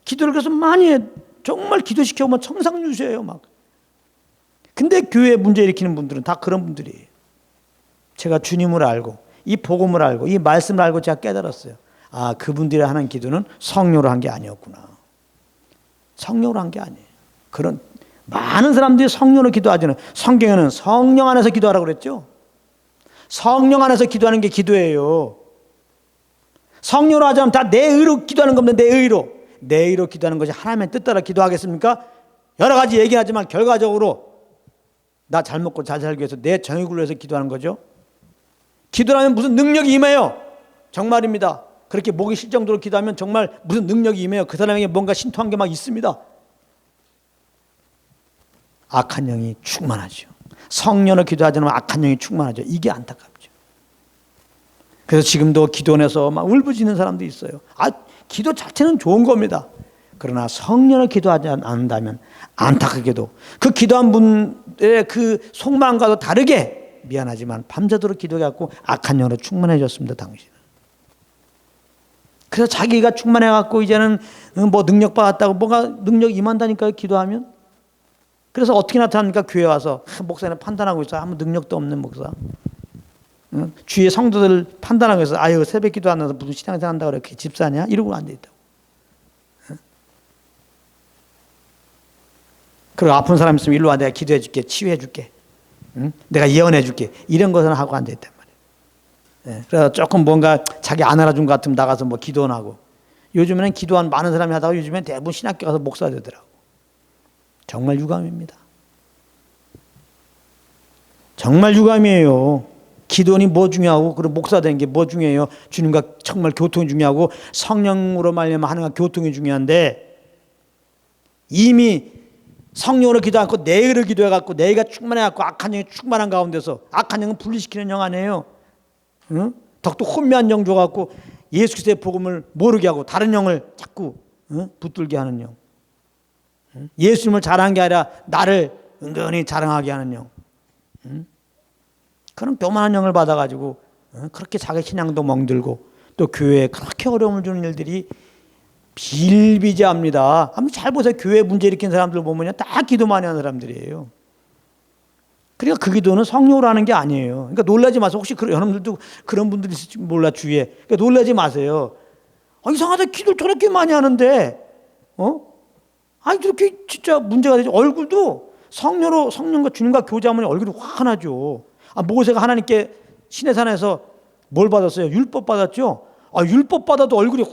기도를 그래서 많이 해. 정말 기도시켜보면 청상유수예요, 막. 근데 교회에 문제 일으키는 분들은 다 그런 분들이에요. 제가 주님을 알고, 이 복음을 알고, 이 말씀을 알고 제가 깨달았어요. 아, 그분들이 하는 기도는 성령으로 한 게 아니었구나. 성령으로 한 게 아니에요. 그런 많은 사람들이 성령으로 기도하지는, 성경에는 성령 안에서 기도하라고 그랬죠. 성령 안에서 기도하는 게 기도예요. 성령으로 하자면 다 내 의로 기도하는 겁니다. 내 의로. 내 의로 기도하는 것이 하나님의 뜻 따라 기도하겠습니까? 여러 가지 얘기하지만 결과적으로 나 잘 먹고 잘 살기 위해서 내 정욕을 위해서 기도하는 거죠. 기도하면 무슨 능력이 임해요. 정말입니다. 그렇게 목이 쉴 정도로 기도하면 정말 무슨 능력이 임해요. 그 사람에게 뭔가 신통한 게 막 있습니다. 악한 영이 충만하죠. 성령으로 기도하지 않으면 악한 영이 충만하죠. 이게 안타깝죠. 그래서 지금도 기도원에서 막 울부짖는 사람도 있어요. 아, 기도 자체는 좋은 겁니다. 그러나 성령을 기도하지 않는다면 안타깝게도 그 기도한 분의 그 속마음과도 다르게 미안하지만 밤새도록 기도해갖고 악한 영으로 충만해졌습니다. 당신은. 그래서 자기가 충만해갖고 이제는 뭐 능력 받았다고 뭐가 능력이 임한다니까요. 기도하면. 그래서 어떻게 나타납니까? 교회 와서 목사님 판단하고 있어. 아무 능력도 없는 목사. 주위의 성도들 판단하고 있어. 아유, 새벽 기도 안 나서 무슨 신앙생활 한다고 그래. 그게 집사냐? 이러고 앉아있다고. 그리고 아픈 사람 있으면 일로 와. 내가 기도해 줄게. 치유해 줄게. 내가 예언해 줄게. 이런 것은 하고 앉아있단 말이에요. 그래서 조금 뭔가 자기 안 알아준 것 같으면 나가서 뭐 기도는 하고. 요즘에는 기도한 많은 사람이 하다가 요즘엔 대부분 신학교 가서 목사 되더라고. 정말 유감입니다. 정말 유감이에요. 기도니 뭐 중요하고 그리고 목사 되는 게 뭐 중요해요. 주님과 정말 교통이 중요하고 성령으로 말미암아 하나님과 교통이 중요한데 이미 성령으로 기도하고 내의로 기도해갖고 내의가 충만해갖고 악한 영이 충만한 가운데서 악한 영은 분리시키는 영 아니에요. 응? 덕도 혼미한 영 줘갖고 예수 그리스도의 복음을 모르게 하고 다른 영을 자꾸 붙들게 하는 영. 예수님을 자랑한 게 아니라 나를 은근히 자랑하게 하는 영. 그런 교만한 영을 받아가지고 그렇게 자기 신앙도 멍들고 또 교회에 그렇게 어려움을 주는 일들이 비일비재합니다. 한번 잘 보세요. 교회에 문제 일으킨 사람들 보면 다 기도 많이 하는 사람들이에요. 그러니까 그 기도는 성령으로 하는 게 아니에요. 그러니까 놀라지 마세요. 혹시 여러분들도 그런 분들이 있을지 몰라 주위에. 그러니까 놀라지 마세요. 이상하다. 기도를 저렇게 많이 하는데 아니 저렇게 진짜 문제가 되죠. 얼굴도 성령과 주님과 교제하면 얼굴이 환하죠. 모세가 하나님께 시내산에서 뭘 받았어요? 율법 받았죠. 율법 받아도 얼굴이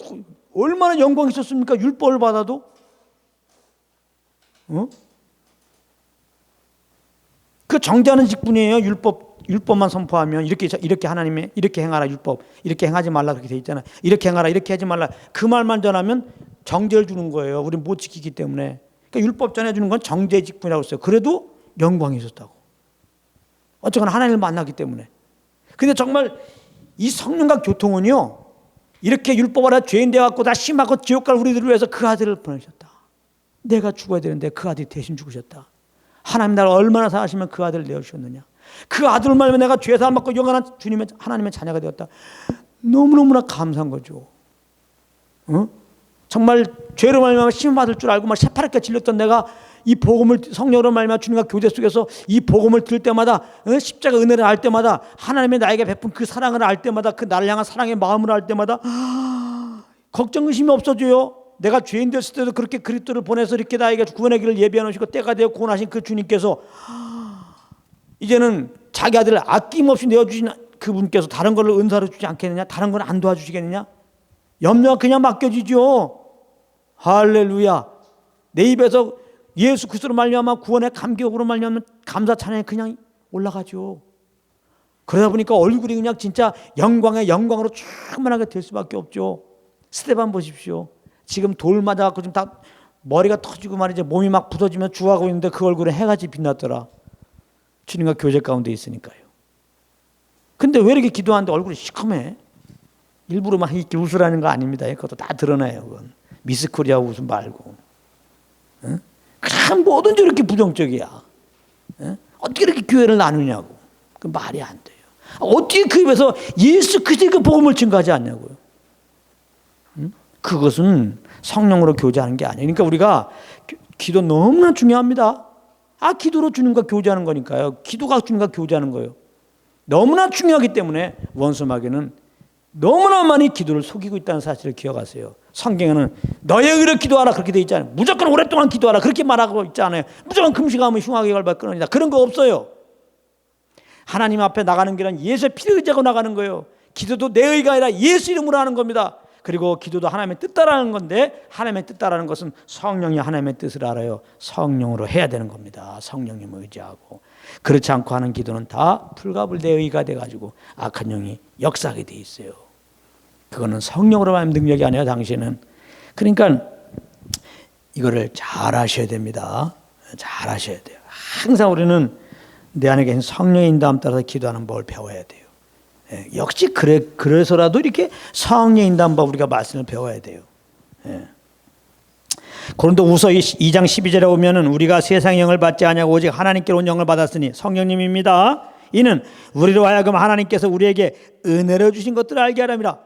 얼마나 영광이 있었습니까? 율법을 받아도. 그 정죄하는 직분이에요. 율법만 선포하면 이렇게 하나님의 이렇게 행하라 율법, 이렇게 행하지 말라 그렇게 돼 있잖아요. 이렇게 행하라, 이렇게 하지 말라. 그 말만 전하면 정죄를 주는 거예요. 우리 못 지키기 때문에. 그러니까 율법 전해주는 건 정죄의 직분이라고 했어요. 그래도 영광이 있었다고. 어쨌거나 하나님을 만나기 때문에. 근데 정말 이 성령과 교통은요. 이렇게 율법 아래 죄인 되어갖고 다 심하고 지옥 갈 우리들을 위해서 그 아들을 보내셨다. 내가 죽어야 되는데 그 아들이 대신 죽으셨다. 하나님 나를 얼마나 사랑하시면 그 아들을 내어주셨느냐. 그 아들을 말하면 내가 죄사함 받고 영원한 주님의 하나님의 자녀가 되었다. 너무너무나 감사한 거죠. 정말 죄로 말미암아 심판 받을 줄 알고 막 새파랗게 질렸던 내가 이 복음을 성령으로 말미암아 주님과 교제 속에서 이 복음을 들을 때마다 십자가 은혜를 알 때마다 하나님의 나에게 베푼 그 사랑을 알 때마다 그 나를 향한 사랑의 마음을 알 때마다 걱정 의심이 없어져요. 내가 죄인 됐을 때도 그렇게 그리스도를 보내서 이렇게 나에게 구원의 길을 예비해 놓으시고 때가 되어 구원하신 그 주님께서 이제는 자기 아들을 아낌없이 내어주신 그분께서 다른 걸 은사로 주지 않겠느냐? 다른 건 안 도와주시겠느냐? 염려가 그냥 맡겨지죠. 할렐루야. 내 입에서 예수 그리스도로 말미암아 구원의 감격으로 말미암아 감사 찬양이 그냥 올라가죠. 그러다 보니까 얼굴이 그냥 진짜 영광의 영광으로 충만하게 될 수밖에 없죠. 스데반 보십시오. 지금 돌 맞아갖고 지금 다 머리가 터지고 말이죠. 몸이 막 부서지며 죽어가고 있는데 그 얼굴에 해같이 빛났더라. 주님과 교제 가운데 있으니까요. 근데 왜 이렇게 기도하는데 얼굴이 시커매? 일부러 막 이렇게 웃으라는 거 아닙니다. 그것도 다 드러나요. 그건. 미스코리아 웃음 말고. 응? 그냥 뭐든지 이렇게 부정적이야. 응? 어떻게 이렇게 교회를 나누냐고. 그 말이 안 돼요. 어떻게 그 입에서 예수 그리스도의 그 복음을 증거하지 않냐고요. 응? 그것은 성령으로 교제하는 게 아니에요. 그러니까 우리가 기도 너무나 중요합니다. 기도로 주님과 교제하는 거니까요. 기도가 주님과 교제하는 거예요. 너무나 중요하기 때문에 원수 마귀는 너무나 많이 기도를 속이고 있다는 사실을 기억하세요. 성경에는 너의 의로 기도하라 그렇게 돼 있잖아요. 무조건 오랫동안 기도하라 그렇게 말하고 있잖아요. 무조건 금식하면 흉하게 갈바 끊어니다. 그런 거 없어요. 하나님 앞에 나가는 길은 예수의 피를 의지하고 나가는 거예요. 기도도 내 의가 아니라 예수 이름으로 하는 겁니다. 그리고 기도도 하나님의 뜻 따라하는 건데 하나님의 뜻 따라하는 것은 성령이 하나님의 뜻을 알아요. 성령으로 해야 되는 겁니다. 성령님을 의지하고. 그렇지 않고 하는 기도는 다 불가불대의가 돼가지고 악한 영이 역사하게 돼 있어요. 그거는 성령으로 하는 능력이 아니라 당신은. 그러니까 이거를 잘 하셔야 됩니다. 잘 하셔야 돼요. 항상 우리는 내 안에 계신 성령의 인도함 따라서 기도하는 법을 배워야 돼요. 역시 그래서라도 이렇게 성령의 인도함 법 우리가 말씀을 배워야 돼요. 고린도후서 2장 12절에 보면은 우리가 세상 영을 받지 아니하고 오직 하나님께로 온 영을 받았으니 성령님입니다. 이는 우리로 하여금 하나님께서 우리에게 은혜로 주신 것들을 알게 하랍니다.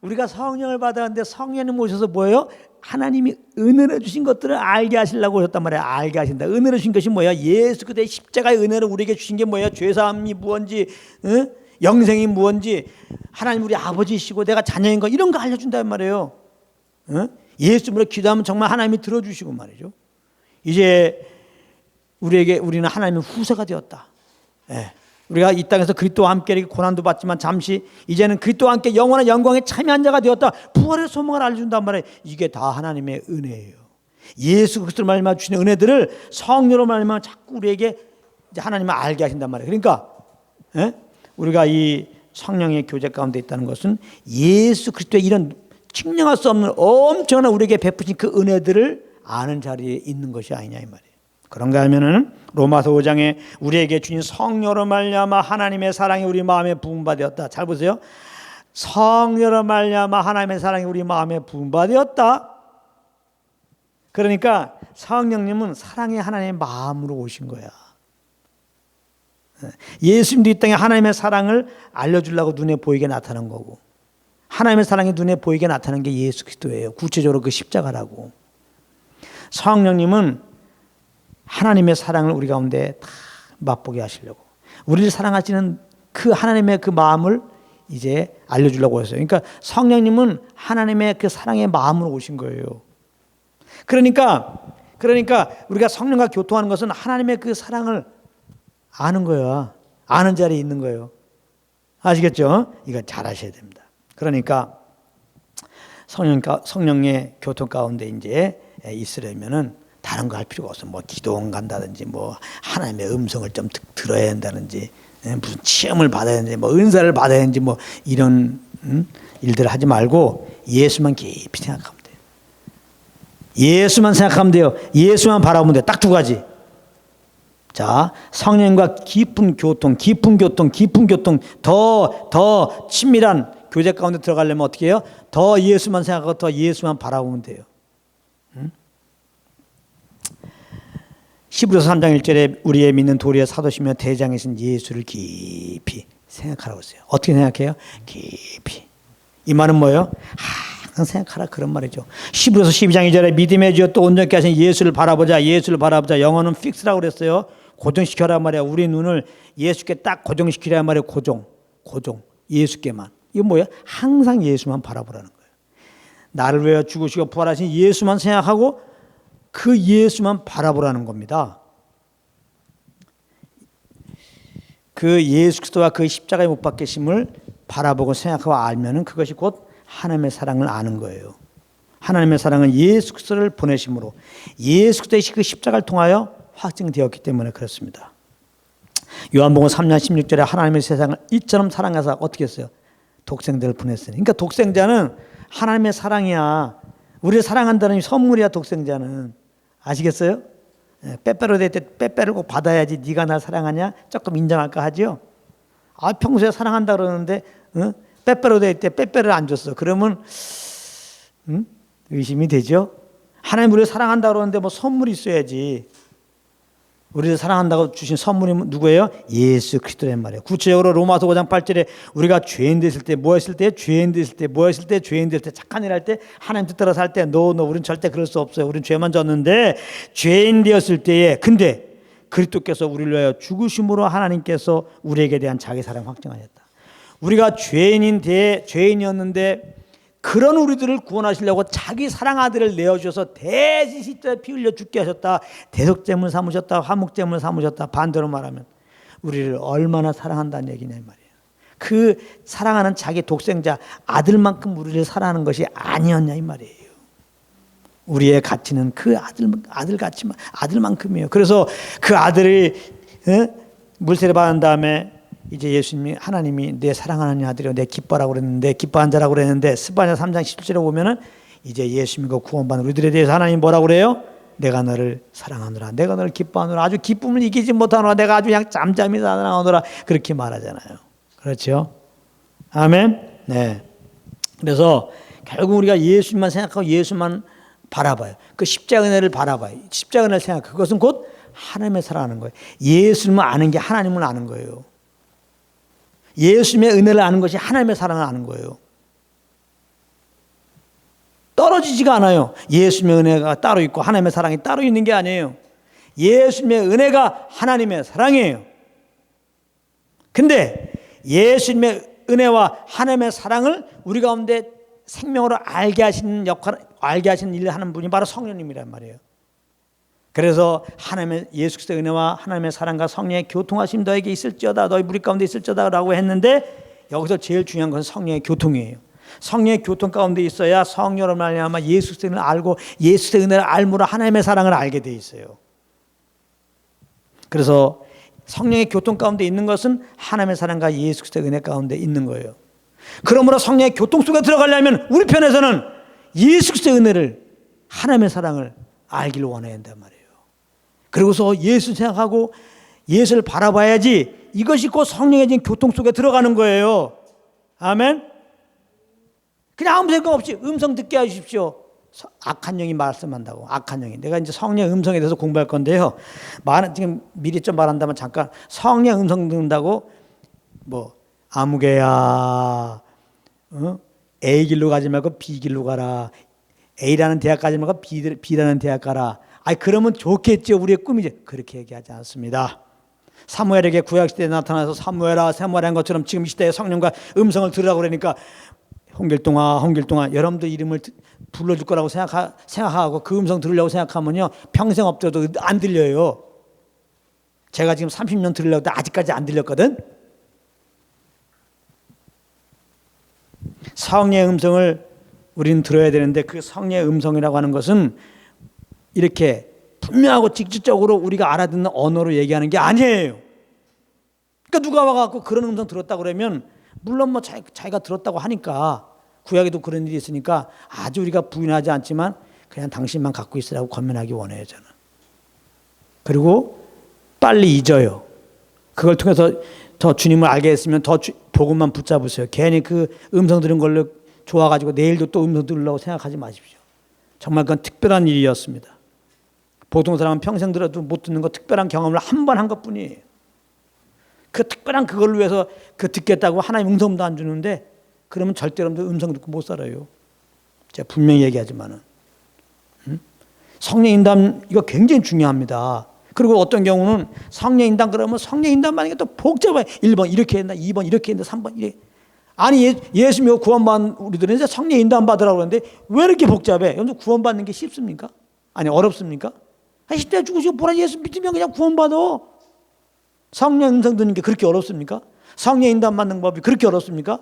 우리가 성령을 받았는데 성령님 오셔서 뭐예요? 하나님이 은혜로 주신 것들을 알게 하시려고 오셨단 말이에요. 알게 하신다. 은혜로 주신 것이 뭐야? 예수 그리스도의 십자가의 은혜로 우리에게 주신 게 뭐야? 죄사함이 무언지, 영생이 무언지, 하나님 우리 아버지시고 내가 자녀인 거 이런 거 알려준단 말이에요. 예수님으로 기도하면 정말 하나님이 들어주시고 말이죠. 이제 우리는 하나님의 후세가 되었다. 우리가 이 땅에서 그리스도와 함께 이렇게 고난도 받지만 잠시 이제는 그리스도와 함께 영원한 영광에 참여한 자가 되었다. 부활의 소망을 알려준단 말이에요. 이게 다 하나님의 은혜예요. 예수 그리스도로 말미암아 주신 은혜들을 성령으로 말미암아 자꾸 우리에게 이제 하나님을 알게 하신단 말이에요. 그러니까 우리가 이 성령의 교제 가운데 있다는 것은 예수 그리스도의 이런 측량할 수 없는 엄청난 우리에게 베푸신 그 은혜들을 아는 자리에 있는 것이 아니냐 이 말이에요. 그런가 하면은 로마서 5장에 우리에게 주신 성령으로 말미암아 하나님의 사랑이 우리 마음에 부음받았다. 잘 보세요. 성령으로 말미암아 하나님의 사랑이 우리 마음에 부음받았다. 그러니까 성령님은 사랑의 하나님의 마음으로 오신 거야. 예수님도 이 땅에 하나님의 사랑을 알려주려고 눈에 보이게 나타난 거고, 하나님의 사랑이 눈에 보이게 나타난 게 예수 그리스도예요. 구체적으로 그 십자가라고. 성령님은 하나님의 사랑을 우리 가운데 다 맛보게 하시려고, 우리를 사랑하시는 그 하나님의 그 마음을 이제 알려주려고 했어요. 그러니까 성령님은 하나님의 그 사랑의 마음으로 오신 거예요. 그러니까 우리가 성령과 교통하는 것은 하나님의 그 사랑을 아는 거야. 아는 자리에 있는 거예요. 아시겠죠? 이거 잘 하셔야 됩니다. 그러니까 성령의 교통 가운데 이제 있으려면은 다른 거 할 필요가 없어. 뭐 기도원 간다든지, 뭐 하나님의 음성을 좀 들어야 한다든지, 무슨 체험을 받아야 하는지, 뭐 은사를 받아야 하는지, 뭐 이런 일들을 하지 말고 예수만 깊이 생각하면 돼요. 예수만 생각하면 돼요. 예수만 바라보면 돼요. 딱 두 가지. 자, 성령과 깊은 교통, 더 친밀한 교제 가운데 들어가려면 어떻게 해요? 더 예수만 생각하고 더 예수만 바라보면 돼요. 히브리서 3장 1절에 우리의 믿는 도리의 사도시며 대장이신 예수를 깊이 생각하라고 했어요. 어떻게 생각해요? 깊이. 이 말은 뭐예요? 항상 생각하라 그런 말이죠. 히브리서 12장 2절에 믿음의 주여 또 온전케 하신 예수를 바라보자. 예수를 바라보자. 영어는 픽스라고 그랬어요. 고정시켜라 말이야. 우리 눈을 예수께 딱 고정시키라 말이야. 고정. 예수께만. 이거 뭐야? 항상 예수만 바라보라는 거예요. 나를 위하여 죽으시고 부활하신 예수만 생각하고 그 예수만 바라보라는 겁니다. 그 예수 그리스도와 그 십자가에 못 박히심을 바라보고 생각하고 알면은 그것이 곧 하나님의 사랑을 아는 거예요. 하나님의 사랑은 예수 그리스도를 보내심으로 예수 그리스도의 그 십자가를 통하여 확증되었기 때문에 그렇습니다. 요한복음 3장 16절에 하나님의 세상을 이처럼 사랑하사 어떻게 했어요? 독생자를 보냈으니. 그러니까 독생자는 하나님의 사랑이야. 우리를 사랑한다는 선물이야. 독생자는. 아시겠어요? 빼빼로 될 때 빼빼를 꼭 받아야지 네가 날 사랑하냐? 조금 인정할까 하죠. 평소에 사랑한다 그러는데 빼빼로 될 때 빼빼를 안 줬어. 그러면 의심이 되죠. 하나님 우리를 사랑한다 그러는데 뭐 선물이 있어야지. 우리를 사랑한다고 주신 선물이 누구예요? 예수 그리스도란 말이에요. 구체적으로 로마서 5장 8절에 우리가 죄인 됐을 때 뭐했을 때? 죄인 됐을 때 뭐했을 때? 죄인 됐을 때 착한 일 할 때 하나님 뜻 따라 살 때 우리는 절대 그럴 수 없어요. 우리는 죄만 졌는데 죄인 되었을 때에 근데 그리스도께서 우리를 위하여 죽으심으로 하나님께서 우리에게 대한 자기 사랑 확증하셨다. 우리가 죄인이었는데 그런 우리들을 구원하시려고 자기 사랑 아들을 내어주셔서 대신 십자가에 피 흘려 죽게 하셨다. 대속제물 삼으셨다. 화목제물 삼으셨다. 반대로 말하면 우리를 얼마나 사랑한다는 얘기냐 이 말이에요. 그 사랑하는 자기 독생자 아들만큼 우리를 사랑하는 것이 아니었냐 이 말이에요. 우리의 가치는 그 아들만큼이에요. 그래서 그 아들이 물세례 받은 다음에 이제 예수님이 하나님이 내 사랑하는 아들이요 내 기뻐라고 그랬는데 기뻐한 자라고 그랬는데 스바냐 3장 17절에 보면은 이제 예수님과 구원받는 우리들에 대해서 하나님 뭐라고 그래요? 내가 너를 사랑하노라. 내가 너를 기뻐하노라. 아주 기쁨을 이기지 못하노라. 내가 아주 그냥 잠잠히 사랑하노라. 그렇게 말하잖아요. 그렇죠? 아멘. 네. 그래서 결국 우리가 예수님만 생각하고 예수만 바라봐요. 그 십자가 은혜를 바라봐요. 십자가 은혜를 생각. 그것은 곧 하나님의 사랑하는 거예요. 예수님을 아는 게 하나님을 아는 거예요. 예수님의 은혜를 아는 것이 하나님의 사랑을 아는 거예요. 떨어지지가 않아요. 예수님의 은혜가 따로 있고 하나님의 사랑이 따로 있는 게 아니에요. 예수님의 은혜가 하나님의 사랑이에요. 근데 예수님의 은혜와 하나님의 사랑을 우리 가운데 생명으로 알게 하시는 일을 하는 분이 바로 성령님이란 말이에요. 그래서 하나님의 예수 그리스도의 은혜와 하나님의 사랑과 성령의 교통하심 너에게 있을지어다. 너희 무리 가운데 있을지어다 라고 했는데 여기서 제일 중요한 것은 성령의 교통이에요. 성령의 교통 가운데 있어야 성령으로 말미암아 예수 그리스도의 은혜를 알고 예수 그리스도의 은혜를 알므로 하나님의 사랑을 알게 돼 있어요. 그래서 성령의 교통 가운데 있는 것은 하나님의 사랑과 예수 그리스도의 은혜 가운데 있는 거예요. 그러므로 성령의 교통 속에 들어가려면 우리 편에서는 예수 그리스도의 은혜를 하나님의 사랑을 알기를 원해야 한단 말이에요. 그리고서 예수 생각하고 예수를 바라봐야지 이것이 곧 성령의 교통 속에 들어가는 거예요. 아멘. 그냥 아무 생각 없이 음성 듣게 하십시오. 악한 영이 말씀한다고. 악한 영이. 내가 이제 성령의 음성에 대해서 공부할 건데요. 지금 미리 좀 말한다면 잠깐 성령의 음성 듣는다고 뭐 아무개야 A 길로 가지 말고 B 길로 가라. A라는 대학 가지 말고 B라는 대학 가라. 그러면 좋겠죠. 우리의 꿈이죠. 그렇게 얘기하지 않습니다. 사무엘에게 구약시대에 나타나서 사무엘아 한 것처럼 지금 이 시대에 성령과 음성을 들으라고 그러니까 홍길동아 여러분들 이름을 불러줄 거라고 생각하고 그 음성 들으려고 생각하면요 평생 엎드려도 안 들려요. 제가 지금 30년 들으려고 했는데 아직까지 안 들렸거든. 성령의 음성을 우리는 들어야 되는데 그 성령의 음성이라고 하는 것은 이렇게 분명하고 직접적으로 우리가 알아듣는 언어로 얘기하는 게 아니에요. 그러니까 누가 와갖고 그런 음성 들었다고 그러면 물론 뭐 자기가 들었다고 하니까 구약에도 그런 일이 있으니까 아주 우리가 부인하지 않지만 그냥 당신만 갖고 있으라고 권면하기 원해요 저는. 그리고 빨리 잊어요. 그걸 통해서 더 주님을 알게 했으면 더 복음만 붙잡으세요. 괜히 그 음성 들은 걸로 좋아가지고 내일도 또 음성 들으려고 생각하지 마십시오. 정말 그건 특별한 일이었습니다. 보통 사람은 평생 들어도 못 듣는 거 특별한 경험을 한 번 한 것뿐이에요. 그 특별한 그걸 위해서 그 듣겠다고 하나님 음성도 안 주는데 그러면 절대로 음성 듣고 못 살아요. 제가 분명히 얘기하지만은 성령 인담 이거 굉장히 중요합니다. 그리고 어떤 경우는 성령 인담 그러면 성령 인담하는 게 또 복잡해. 1번 이렇게 했나, 2번 이렇게 했나, 3번 이렇게. 아니 예수 믿고 구원받은 우리들은 이제 성령 인담 받으라고 그러는데 왜 이렇게 복잡해? 여러분 구원받는 게 쉽습니까? 아니 어렵습니까? 10대 죽으시고 보라 예수 믿으면 그냥 구원받아. 성령 음성 듣는 게 그렇게 어렵습니까? 성령 인담 받는 법이 그렇게 어렵습니까?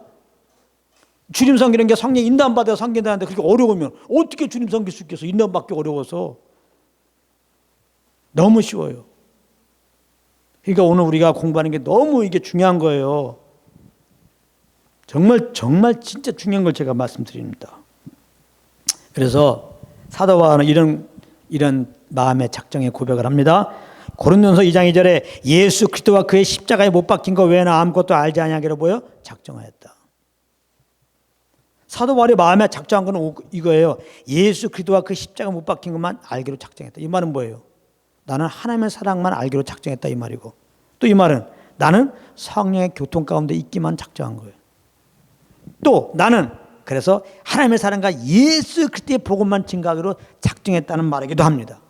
주님 섬기는 게 성령 인담 받아서 섬긴다는데 그렇게 어려우면 어떻게 주님 섬길 수 있겠어? 인담 받기 어려워서. 너무 쉬워요. 그러니까 오늘 우리가 공부하는 게 너무 이게 중요한 거예요. 정말 진짜 중요한 걸 제가 말씀드립니다. 그래서 사도 바울은 이런 마음의 작정의 고백을 합니다. 고린도전서 2장 2절에 예수 그리스도와 그의 십자가에 못 박힌 것 외에는 아무것도 알지 아니하기로 보여 작정하였다. 사도 바울의 마음에 작정한 건 이거예요. 예수 그리스도와 그 십자가 못 박힌 것만 알기로 작정했다. 이 말은 뭐예요? 나는 하나님의 사랑만 알기로 작정했다 이 말이고, 또 이 말은 나는 성령의 교통 가운데 있기만 작정한 거예요. 또 나는 그래서 하나님의 사랑과 예수 그리스도의 복음만 증거하기로 작정했다는 말이기도 합니다.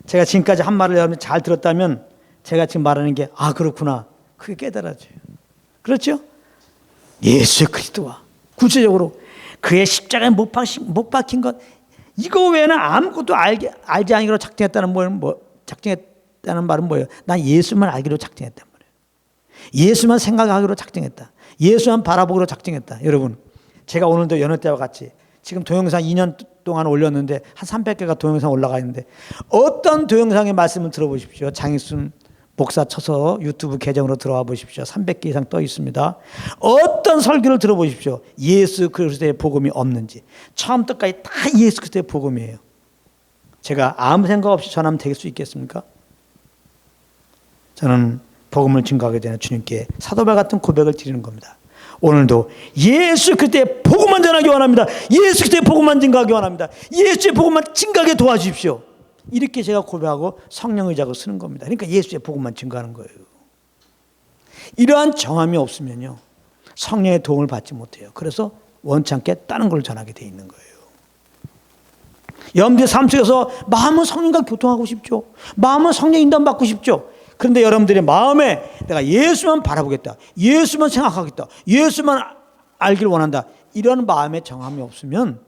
제가 지금까지 한 말을 여러분이 잘 들었다면 제가 지금 말하는 게 그렇구나 그게 깨달아져요. 그렇죠? 예수 그리스도와 구체적으로 그의 십자가에 못 박힌 것 이거 외에는 아무것도 알지 아니기로 작정했다는 작정했다는 말은 뭐예요? 난 예수만 알기로 작정했단 말이에요. 예수만 생각하기로 작정했다. 예수만 바라보기로 작정했다. 여러분, 제가 오늘도 여느 때와 같이 지금 동영상 2년 동안 올렸는데 한 300개가 동영상 올라가 있는데 어떤 동영상의 말씀을 들어보십시오. 장익순 목사 쳐서 유튜브 계정으로 들어와 보십시오. 300개 이상 떠 있습니다. 어떤 설교를 들어보십시오. 예수 그리스도의 복음이 없는지. 처음부터까지 다 예수 그리스도의 복음이에요. 제가 아무 생각 없이 전하면 될 수 있겠습니까? 저는 복음을 증거하게 되는 주님께 사도바 같은 고백을 드리는 겁니다. 오늘도 예수 그리스도의 복음만 전하기 원합니다. 예수 그리스도의 복음만 증거하기 원합니다. 예수의 복음만 증거하게 도와주십시오. 이렇게 제가 고백하고 성령 의자고 쓰는 겁니다. 그러니까 예수의 복음만 증거하는 거예요. 이러한 정함이 없으면요 성령의 도움을 받지 못해요. 그래서 원찮게 다른 걸 전하게 돼 있는 거예요. 여러분들 삶 속에서 마음은 성령과 교통하고 싶죠. 마음은 성령 인도함 받고 싶죠. 그런데 여러분들의 마음에 내가 예수만 바라보겠다, 예수만 생각하겠다, 예수만 알기를 원한다, 이런 마음의 정함이 없으면,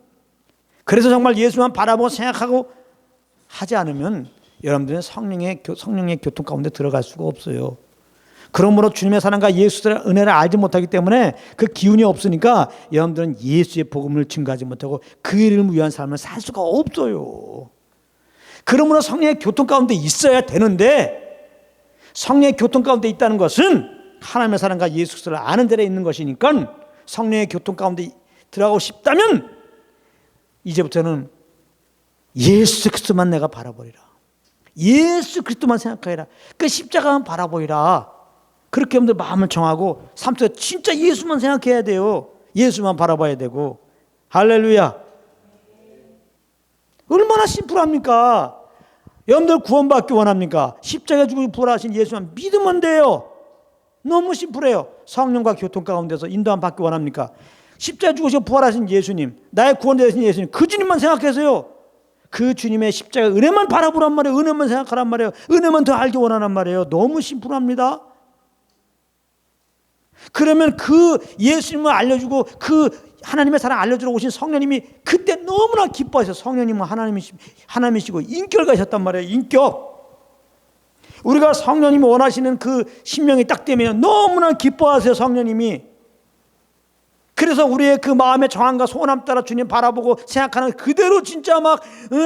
그래서 정말 예수만 바라보고 생각하고 하지 않으면 여러분들은 성령의 교통 가운데 들어갈 수가 없어요. 그러므로 주님의 사랑과 예수의 은혜를 알지 못하기 때문에 그 기운이 없으니까 여러분들은 예수의 복음을 증거하지 못하고 그 이름을 위한 삶을 살 수가 없어요. 그러므로 성령의 교통 가운데 있어야 되는데, 성령의 교통 가운데 있다는 것은 하나님의 사랑과 예수 그리스도를 아는 데에 있는 것이니까 성령의 교통 가운데 들어가고 싶다면 이제부터는 예수 그리스도만 내가 바라보리라. 예수 그리스도만 생각하리라. 그 십자가만 바라보리라. 그렇게 여러분들 마음을 정하고 삶 속에 진짜 예수만 생각해야 돼요. 예수만 바라봐야 되고. 할렐루야. 얼마나 심플합니까? 여러분들 구원받기 원합니까? 십자가에 죽으시고 부활하신 예수만 믿으면 돼요. 너무 심플해요. 성령과 교통 가운데서 인도함 받기 원합니까? 십자가에 죽으시고 부활하신 예수님, 나의 구원자 되신 예수님, 그 주님만 생각해서요. 그 주님의 십자가 은혜만 바라보란 말이에요. 은혜만 생각하란 말이에요. 은혜만 더 알기 원하란 말이에요. 너무 심플합니다. 그러면 그 예수님을 알려주고 그 하나님의 사랑 알려주러 오신 성령님이 그때 너무나 기뻐하셔서, 성령님은 하나님이시고 인격가셨단 말이에요. 인격. 우리가 성령님이 원하시는 그 신명이 딱 되면 너무나 기뻐하세요. 성령님이. 그래서 우리의 그 마음의 정함과 소원함 따라 주님 바라보고 생각하는 그대로 진짜 막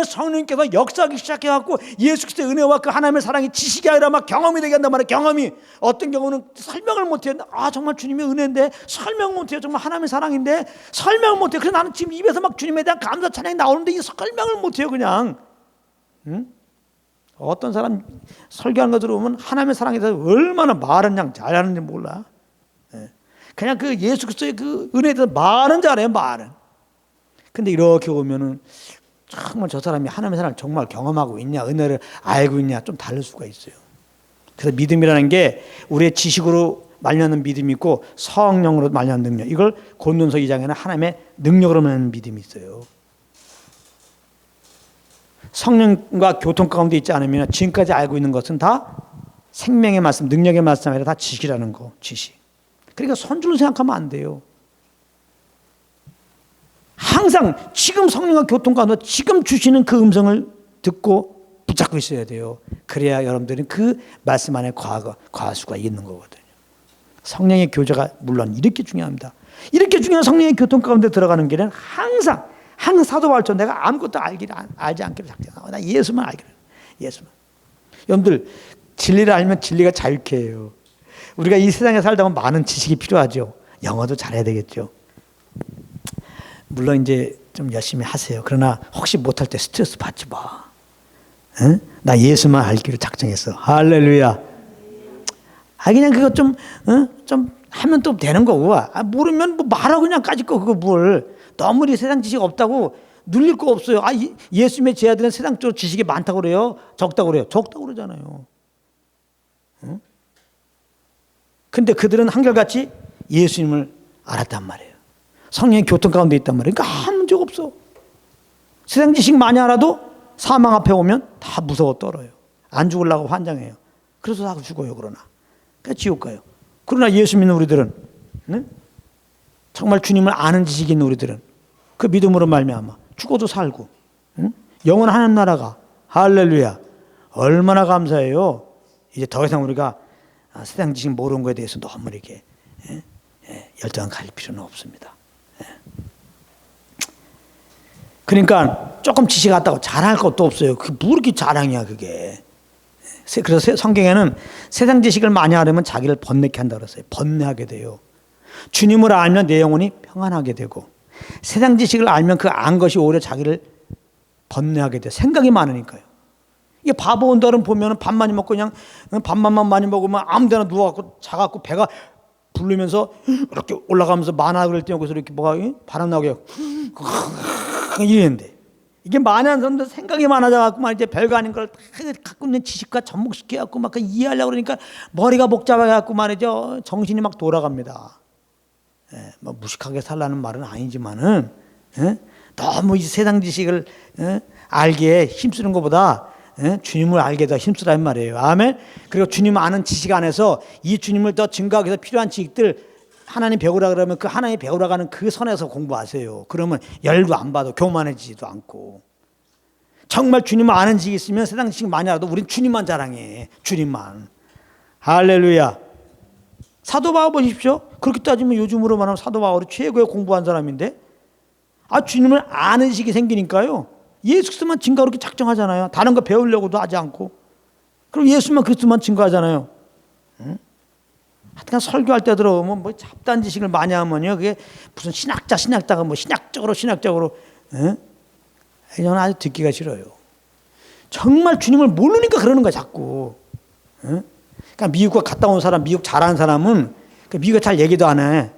성령님께서 역사하기 시작해갖고 예수 그리스도의 은혜와 그 하나님의 사랑이 지식이 아니라 막 경험이 되게 한단 말이에요. 경험이. 어떤 경우는 설명을 못해요. 정말 주님의 은혜인데 설명 못해요. 정말 하나님의 사랑인데 설명을 못해요. 그래서 나는 지금 입에서 막 주님에 대한 감사 찬양이 나오는데 이 설명을 못해요. 그냥. 응? 어떤 사람 설교하는 거 들어보면 하나님의 사랑에 대해서 얼마나 말은 그냥 잘하는지 몰라. 그냥 그 예수 그리스도의 그 은혜에 대해서 말은 잘해요. 말은. 근데 이렇게 보면은 정말 저 사람이 하나님의 사랑을 정말 경험하고 있냐, 은혜를 알고 있냐 좀 다를 수가 있어요. 그래서 믿음이라는 게 우리의 지식으로 말려는 믿음이 있고 성령으로 말려는 능력, 이걸 고린도서 2장에는 하나님의 능력으로 말하는 믿음이 있어요. 성령과 교통 가운데 있지 않으면 지금까지 알고 있는 것은 다 생명의 말씀, 능력의 말씀 아니라 다 지식이라는 거, 지식. 그러니까 선줄로 생각하면 안 돼요. 항상 지금 성령과 교통 가운데 지금 주시는 그 음성을 듣고 붙잡고 있어야 돼요. 그래야 여러분들은 그 말씀 안에 과할 수가 있는 거거든요. 성령의 교제가 물론 이렇게 중요합니다. 이렇게 중요한 성령의 교통 가운데 들어가는 길은 항상 사도 바울처럼 내가 아무것도 알지 않기를 작정하고 나 예수만 알기를. 예수만. 여러분들 진리를 알면 진리가 자유케 해요. 우리가 이 세상에 살다 보면 많은 지식이 필요하죠. 영어도 잘해야 되겠죠. 물론 이제 좀 열심히 하세요. 그러나 혹시 못할 때 스트레스 받지 마. 응? 나 예수만 알기로 작정했어. 할렐루야. 그냥 그거 좀 하면 또 되는 거고. 모르면 뭐 말하고 그냥 까짓 거 그거 뭘. 너무 이 세상 지식 없다고 눌릴 거 없어요. 예수님의 제자들은 세상적으로 지식이 많다고 그래요? 적다고 그래요? 적다고 그러잖아요. 응? 근데 그들은 한결같이 예수님을 알았단 말이에요. 성령의 교통 가운데 있단 말이에요. 그러니까 아무 문제가 없어. 세상 지식 많이 알아도 사망 앞에 오면 다 무서워 떨어요. 안 죽으려고 환장해요. 그래서 다 죽어요. 그러나 지옥 가요. 그러나 예수 믿는 우리들은, 네? 정말 주님을 아는 지식이 있는 우리들은 그 믿음으로 말미암아 죽어도 살고, 응? 영원한 하나님 나라가, 할렐루야, 얼마나 감사해요. 이제 더 이상 우리가 세상 지식 모르는 것에 대해서 너무 이렇게 열정 가질 필요는 없습니다. 그러니까 조금 지식 같다고 자랑할 것도 없어요. 그게 뭐 이렇게 자랑이야 그게. 그래서 성경에는 세상 지식을 많이 하려면 자기를 번뇌케 한다고 그랬어요. 번뇌하게 돼요. 주님을 알면 내 영혼이 평안하게 되고, 세상 지식을 알면 그 안 것이 오히려 자기를 번뇌하게 돼요. 생각이 많으니까요. 이게 바보 온달은 보면 밥 많이 먹고 그냥 밥만 많이 먹으면 아무 데나 누워갖고 자갖고 배가 부르면서 이렇게 올라가면서 만화 그럴 때 여기서 이렇게 뭐가 바람 나오게 이랬는데, 이게 많이 한 사람들 생각이 많아져갖고 말이제 별거 아닌 걸 다 갖고 있는 지식과 접목시켜갖고 막 이해하려고 그러니까 머리가 복잡해갖고 말이죠. 정신이 막 돌아갑니다. 뭐 무식하게 살라는 말은 아니지만은, 너무 이 세상 지식을 알기에 힘쓰는 것보다 주님을 알게 더 힘쓰라는 말이에요. 아멘. 그리고 주님을 아는 지식 안에서 이 주님을 더 증거하기 위해서 필요한 지식들 하나님 배우라 그러면 그 하나님 배우라 가는 그 선에서 공부하세요. 그러면 열도 안 받아 교만해지지도 않고. 정말 주님을 아는 지식이 있으면 세상 지식 많이 알아도 우린 주님만 자랑해. 주님만. 할렐루야. 사도 바울 보십시오. 그렇게 따지면 요즘으로 말하면 사도 바울이 최고의 공부한 사람인데, 주님을 아는 지식이 생기니까요, 예수 그리스도만 증거하고 이렇게 작정하잖아요. 다른 거 배우려고도 하지 않고. 그럼 예수만 그리스도만 증거하잖아요. 응? 하여튼 설교할 때 들어오면 뭐 잡다한 지식을 많이 하면요, 그게 무슨 신학자가 뭐 신학적으로, 응? 저는 아주 듣기가 싫어요. 정말 주님을 모르니까 그러는 거야 자꾸. 응? 그러니까 미국과 갔다 온 사람, 미국 잘하는 사람은 미국에 잘 얘기도 안 해.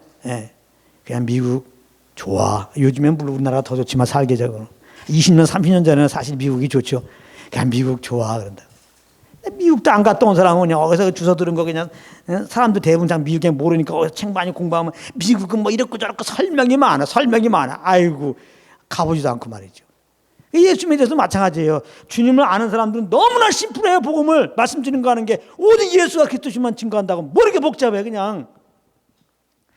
그냥 미국 좋아. 요즘엔 물론 우리나라가 더 좋지만 살계적으로 20년, 30년 전에는 사실 미국이 좋죠. 그냥 미국 좋아 그런다. 미국도 안 갔다 온 사람은 그냥 어디서 주워 들은 거 그냥, 사람들 대부분 잘 미국에 모르니까 어디서 책 많이 공부하면 미국은 뭐 이렇고 저렇고 설명이 많아. 아이고 가보지도 않고 말이죠. 예수님에 대해서 마찬가지예요. 주님을 아는 사람들은 너무나 심플해요. 복음을 말씀 증거하는 게 오직 예수가 그리스도시만 증거한다고 모르게 복잡해 그냥.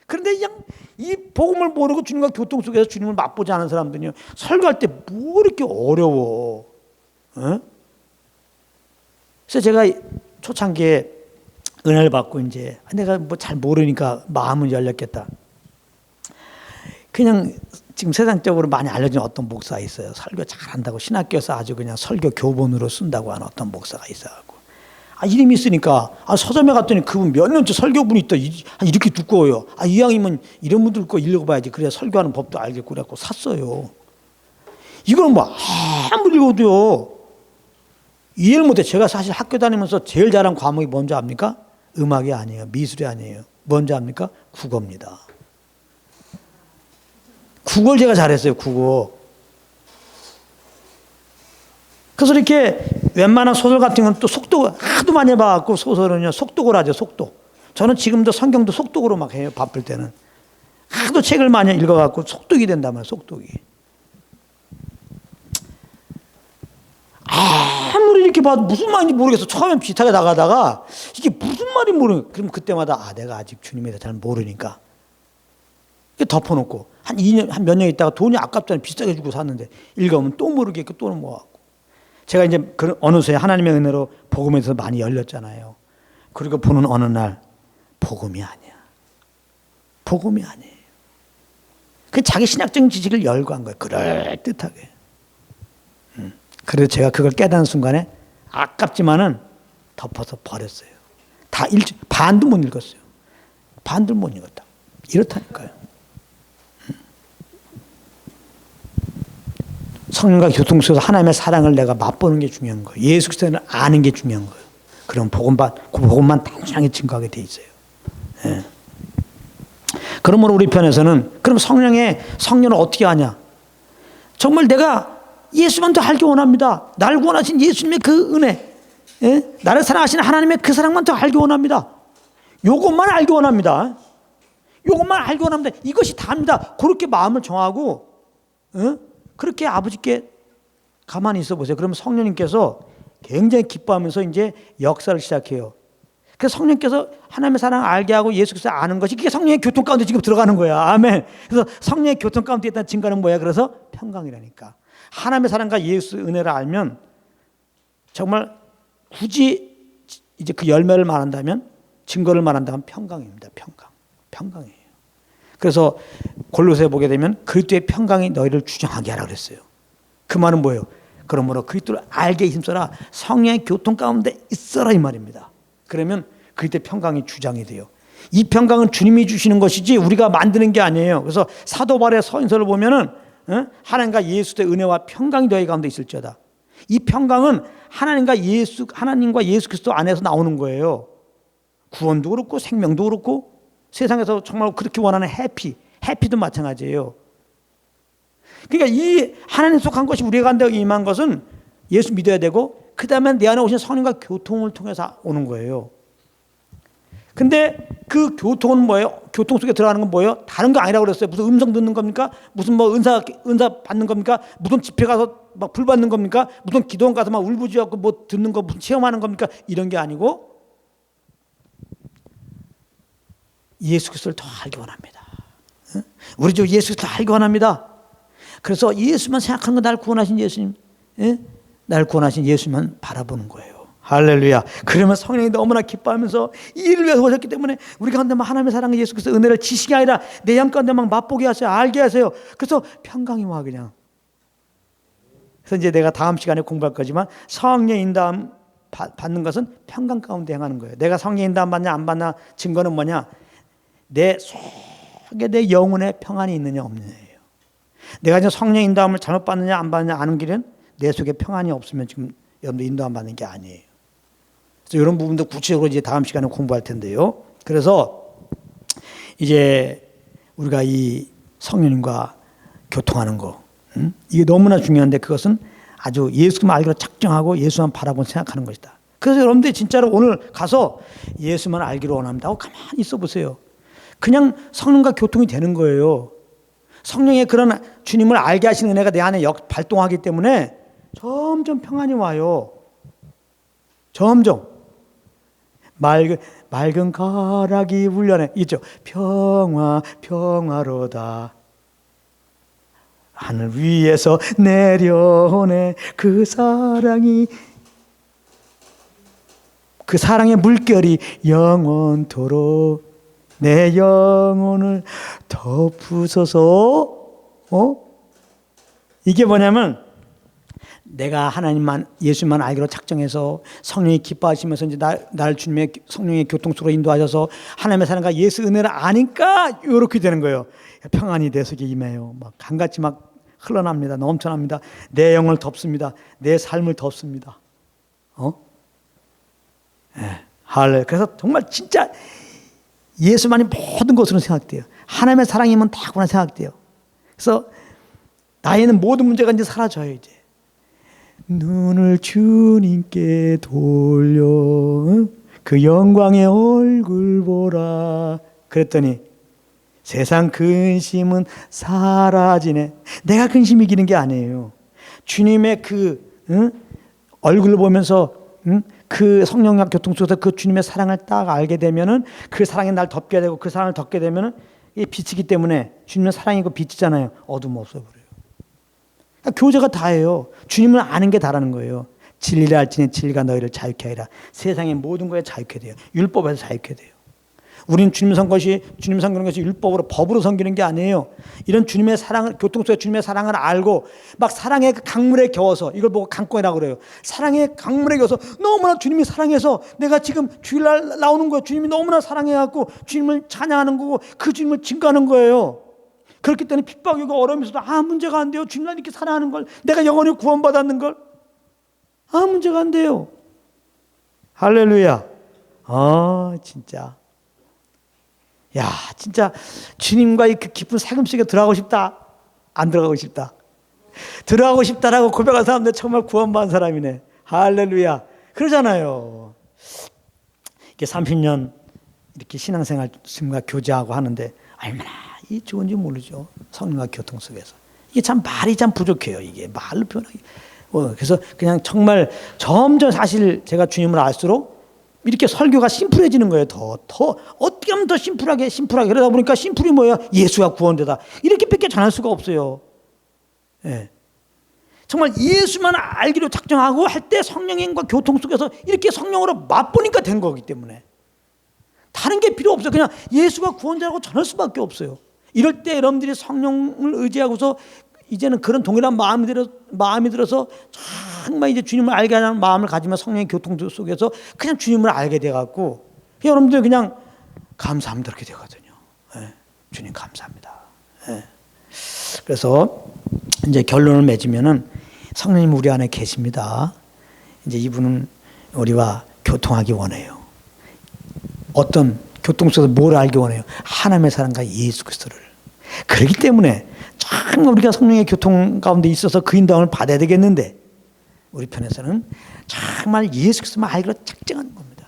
그런데 그냥 이 복음을 모르고 주님과 교통 속에서 주님을 맛보지 않은 사람들은요, 설교할 때 뭐 이렇게 어려워. 그래서 제가 초창기에 은혜를 받고 이제 내가 뭐 잘 모르니까 마음은 열렸겠다. 그냥 지금 세상적으로 많이 알려진 어떤 목사가 있어요. 설교 잘한다고 신학교에서 아주 그냥 설교 교본으로 쓴다고 하는 어떤 목사가 있어갖고, 이름이 있으니까 서점에 갔더니 그분 몇 년째 설교분이 있다. 이렇게 두꺼워요. 이왕이면 이런 분들 거 읽어봐야지. 그래야 설교하는 법도 알겠고 그래갖고 샀어요. 이거는 뭐 아무리 읽어도요 이해를 못해. 제가 사실 학교 다니면서 제일 잘한 과목이 뭔지 압니까? 음악이 아니에요. 미술이 아니에요. 뭔지 압니까? 국어입니다. 국어를 제가 잘했어요. 국어. 그래서 이렇게 웬만한 소설 같은 건 또 속독 하도 많이 봐갖고 소설은요 속독을 하죠. 속독. 저는 지금도 성경도 속독으로 막 해요. 바쁠 때는 하도 책을 많이 읽어갖고 속독이 된단 말이에요. 속독이. 아무리 이렇게 봐도 무슨 말인지 모르겠어. 처음엔 비슷하게 나가다가 이게 무슨 말인지 모르겠어. 그럼 그때마다 내가 아직 주님에 대해 잘 모르니까 덮어놓고 한 2년, 한 몇 년 있다가 돈이 아깝잖아요. 비싸게 주고 샀는데 읽으면 또 모르겠고 또는 뭐하고. 제가 이제 어느새 하나님의 은혜로 복음에 대해서 많이 열렸잖아요. 그리고 보는 어느 날 복음이 아니야. 복음이 아니에요. 그 자기 신학적인 지식을 열거한 거예요. 그럴듯하게. 그래서 제가 그걸 깨닫는 순간에 아깝지만은 덮어서 버렸어요. 반도 못 읽었어요. 반도 못 읽었다. 이렇다니까요. 성령과 교통 속에서 하나님의 사랑을 내가 맛보는 게 중요한 거예요. 예수 그리스도를 아는 게 중요한 거예요. 그럼 복음만 단순하게 증거하게 돼 있어요. 예. 그러므로 우리 편에서는 그럼 성령을 어떻게 아냐? 정말 내가 예수만 더 알기 원합니다. 나를 구원하신 예수님의 그 은혜, 예? 나를 사랑하시는 하나님의 그 사랑만 더 알기 원합니다. 요것만 알기 원합니다. 요것만 알기 원합니다. 이것이 다입니다. 그렇게 마음을 정하고 그렇게 아버지께 가만히 있어 보세요. 그러면 성령님께서 굉장히 기뻐하면서 이제 역사를 시작해요. 그래서 성령께서 하나님의 사랑을 알게 하고 예수 그리스도를 아는 것이 그게 성령의 교통 가운데 지금 들어가는 거야. 아멘. 그래서 성령의 교통 가운데 있다는 증거는 뭐야? 그래서 평강이라니까. 하나님의 사랑과 예수 은혜를 알면 정말 굳이 이제 그 열매를 말한다면 증거를 말한다면 평강입니다. 평강이에요. 그래서 골로새에 보게 되면 그리스도의 평강이 너희를 주장하게 하라 그랬어요. 그 말은 뭐예요? 그러므로 그리스도를 알게 힘써라. 성령의 교통 가운데 있어라 이 말입니다. 그러면 그리스도의 평강이 주장이 돼요. 이 평강은 주님이 주시는 것이지 우리가 만드는 게 아니에요. 그래서 사도 바울의 서신서를 보면은 하나님과 예수의 은혜와 평강이 너희 가운데 있을지어다. 이 평강은 하나님과 예수 그리스도 안에서 나오는 거예요. 구원도 그렇고 생명도 그렇고 세상에서 정말 그렇게 원하는 해피도 마찬가지예요. 그러니까 이 하나님 속한 것이 우리가 간다고 임한 것은 예수 믿어야 되고 그 다음에 내 안에 오신 성령과 교통을 통해서 오는 거예요. 근데 그 교통은 뭐예요? 교통 속에 들어가는 건 뭐예요? 다른 거 아니라고 그랬어요. 무슨 음성 듣는 겁니까? 무슨 뭐 은사 받는 겁니까? 무슨 집회 가서 막 불 받는 겁니까? 무슨 기도원 가서 막 울부짖고 뭐 듣는 거 무슨 체험하는 겁니까? 이런 게 아니고 예수 그리스도를 더 알기 원합니다. 우리 주 예수 그리스도를 알기 원합니다. 그래서 예수만 생각하는 거 나를 구원하신 예수님, 나를 구원하신 예수만 바라보는 거예요. 할렐루야. 그러면 성령이 너무나 기뻐하면서 이 일을 위해서 오셨기 때문에 우리 가운데 하나님의 사랑과 예수 그리스도의 은혜를 지식이 아니라 내 영 가운데 막 맛보게 하세요. 알게 하세요. 그래서 평강이 와 그냥. 그래서 이제 내가 다음 시간에 공부할 거지만 성령 인도함 받는 것은 평강 가운데 행하는 거예요. 내가 성령 인도함 받냐 안 받냐 증거는 뭐냐? 내 속에 내 영혼에 평안이 있느냐 없느냐예요. 내가 지금 성령 인도함을 잘못 받느냐 안 받느냐 아는 길은 내 속에 평안이 없으면 지금 여러분들 인도함 받는 게 아니에요. 그래서 이런 부분도 구체적으로 이제 다음 시간에 공부할 텐데요. 그래서 이제 우리가 이 성령님과 교통하는 거, 이게 너무나 중요한데 그것은 아주 예수만 알기로 작정하고 예수만 바라보고 생각하는 것이다. 그래서 여러분들이 진짜로 오늘 가서 예수만 알기로 원합니다 하고 가만히 있어 보세요. 그냥 성령과 교통이 되는 거예요. 성령의 그런 주님을 알게 하시는 은혜가 내 안에 발동하기 때문에 점점 평안이 와요. 점점. 맑은 가락이 울려내. 있죠. 평화로다. 하늘 위에서 내려오네. 그 사랑의 물결이 영원토록 내 영혼을 덮으소서. 이게 뭐냐면 내가 예수만 알기로 작정해서 성령이 기뻐하시면서 이제 날 주님의 성령의 교통 속으로 인도하셔서 하나님의 사랑과 예수 은혜를 아니까 이렇게 되는 거예요. 평안이 내 속에 임해요. 막 강같이 막 흘러납니다. 넘쳐납니다. 내 영혼을 덮습니다. 내 삶을 덮습니다. 할렐루야. 그래서 정말 진짜 예수만이 모든 것으로 생각돼요. 하나님의 사랑이면 다구나 생각돼요. 그래서 나에는 모든 문제가 이제 사라져요. 이제 눈을 주님께 돌려 그 영광의 얼굴 보라. 그랬더니 세상 근심은 사라지네. 내가 근심 이기는 게 아니에요. 주님의 얼굴을 보면서 그 성령과 교통 속에서 그 주님의 사랑을 딱 알게 되면은 그 사랑이 날 덮게 되고 그 사랑을 덮게 되면은 이게 빛이기 때문에 주님의 사랑이고 빛이잖아요. 어둠 없어버려요. 그러니까 교제가 다예요. 주님을 아는 게 다라는 거예요. 진리를 알지니 진리가 너희를 자유케 하리라. 세상의 모든 거에 자유케 돼요. 율법에서 자유케 돼요. 우리는 주님 섬기는 것이 율법으로 법으로 섬기는 게 아니에요. 이런 주님의 사랑을 교통 속에 주님의 사랑을 알고 막 사랑의 그 강물에 겨워서 이걸 보고 강권이라고 그래요. 사랑의 강물에 겨워서 너무나 주님이 사랑해서 내가 지금 주일날 나오는 거예요. 주님이 너무나 사랑해갖고 주님을 찬양하는 거고 그 주님을 증거하는 거예요. 그렇기 때문에 핍박이고 어려움이 있어도 문제가 안 돼요. 주님을 이렇게 사랑하는 걸 내가 영원히 구원받았는 걸 문제가 안 돼요. 할렐루야. 진짜. 야, 진짜 주님과의 그 깊은 사귐 속에 들어가고 싶다. 안 들어가고 싶다. 들어가고 싶다라고 고백한 사람들 정말 구원받은 사람이네. 할렐루야. 그러잖아요. 이렇게 30년 이렇게 신앙생활 주님과 교제하고 하는데 얼마나 이 좋은지 모르죠. 성령과 교통 속에서. 이게 참 말이 참 부족해요. 이게 말로 표현하기. 그래서 그냥 정말 점점 사실 제가 주님을 알수록 이렇게 설교가 심플해지는 거예요. 더 어떻게 하면 더 심플하게 그러다 보니까 심플이 뭐예요? 예수가 구원되다. 이렇게밖에 전할 수가 없어요. 예. 정말 예수만 알기로 작정하고 할 때 성령과 교통 속에서 이렇게 성령으로 맛보니까 된 거기 때문에 다른 게 필요 없어요. 그냥 예수가 구원자라고 전할 수밖에 없어요. 이럴 때 여러분들이 성령을 의지하고서 이제는 그런 동일한 마음이 들어서 정말 이제 주님을 알게 하는 마음을 가지면 성령의 교통 속에서 그냥 주님을 알게 돼갖고 여러분들 그냥 감사합니다 이렇게 되거든요. 예. 주님 감사합니다. 예. 그래서 이제 결론을 맺으면은 성령님 우리 안에 계십니다. 이제 이분은 우리와 교통하기 원해요. 어떤 교통 속에서 뭘 알기 원해요? 하나님의 사랑과 예수 그리스도를. 그렇기 때문에 정말 우리가 성령의 교통 가운데 있어서 그 인도함을 받아야 되겠는데 우리 편에서는 정말 예수 그리스도만 알기로 작정하는 겁니다.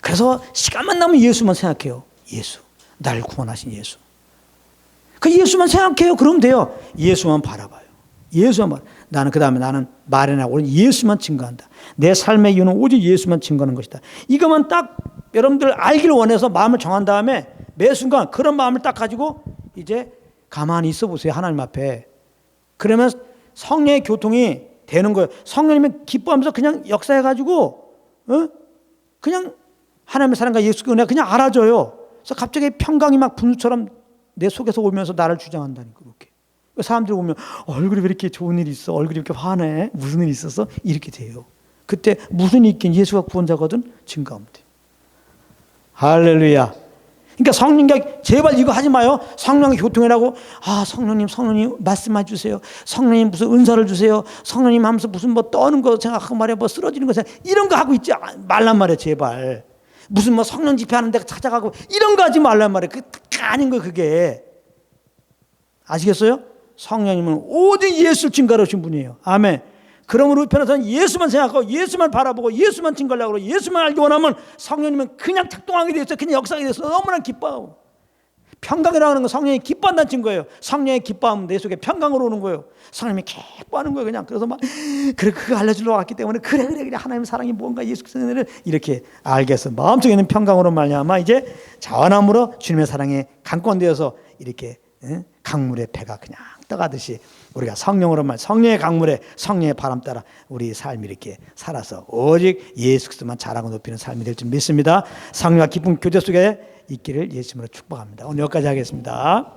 그래서 시간만 나면 예수만 생각해요. 예수, 나를 구원하신 예수. 그 예수만 생각해요. 그러면 돼요. 예수만 바라봐요. 예수만 나는 그 다음에 나는 말해나고 예수만 증거한다. 내 삶의 이유는 오직 예수만 증거하는 것이다. 이것만 딱 여러분들 알기를 원해서 마음을 정한 다음에 매 순간 그런 마음을 딱 가지고 이제 가만히 있어 보세요. 하나님 앞에. 그러면 성령의 교통이 되는 거예요. 성령님이 기뻐하면서 그냥 역사해가지고 그냥 하나님의 사랑과 예수의 은혜가 그냥 알아져요. 그래서 갑자기 평강이 막 분수처럼 내 속에서 오면서 나를 주장한다니까. 그렇게 사람들이 보면 얼굴이 왜 이렇게 좋은 일이 있어? 얼굴이 이렇게 화내? 무슨 일이 있었어? 이렇게 돼요. 그때 무슨 일이 있긴 예수가 구원자거든? 증거하면 돼. 할렐루야. 그러니까 성령과 제발 이거 하지 마요. 성령의 교통이라고 성령님 말씀해 주세요. 성령님 무슨 은사를 주세요. 성령님 하면서 무슨 뭐 떠는 거 생각하고 말이야 뭐 쓰러지는 거 생각 이런 거 하고 있지 말란 말이야 제발. 무슨 뭐 성령 집회하는 데 찾아가고 이런 거 하지 말란 말이야. 그게 아닌 거 그게. 아시겠어요? 성령님은 오직 예수를 증거하러 오신 분이에요. 아멘. 그러므로 우리 편에서는 예수만 생각하고 예수만 바라보고 예수만 증거하려고 그러고 예수만 알기 원하면 성령님은 그냥 작동하게 되었어요. 그냥 역사하게 되었어요. 너무나 기뻐하고. 평강이라고 하는 건 성령이 기뻐한다는 증거예요. 성령이 기뻐하면 내 속에 평강으로 오는 거예요. 성령님이 기뻐하는 거예요. 그냥. 그래서 막 그래 그거 알려주려고 왔기 때문에 그래 하나님의 사랑이 뭔가 예수 그리스도의 은혜를 이렇게 알겠어. 마음속에 있는 평강으로 말미암아 이제 자원함으로 주님의 사랑에 강권되어서 이렇게 강물의 배가 그냥 떠가듯이 우리가 성령의 강물에 성령의 바람 따라 우리 삶이 이렇게 살아서 오직 예수 그리스도만 자랑하고 높이는 삶이 될 줄 믿습니다. 성령과 깊은 교제 속에 있기를 예수님으로 축복합니다. 오늘 여기까지 하겠습니다.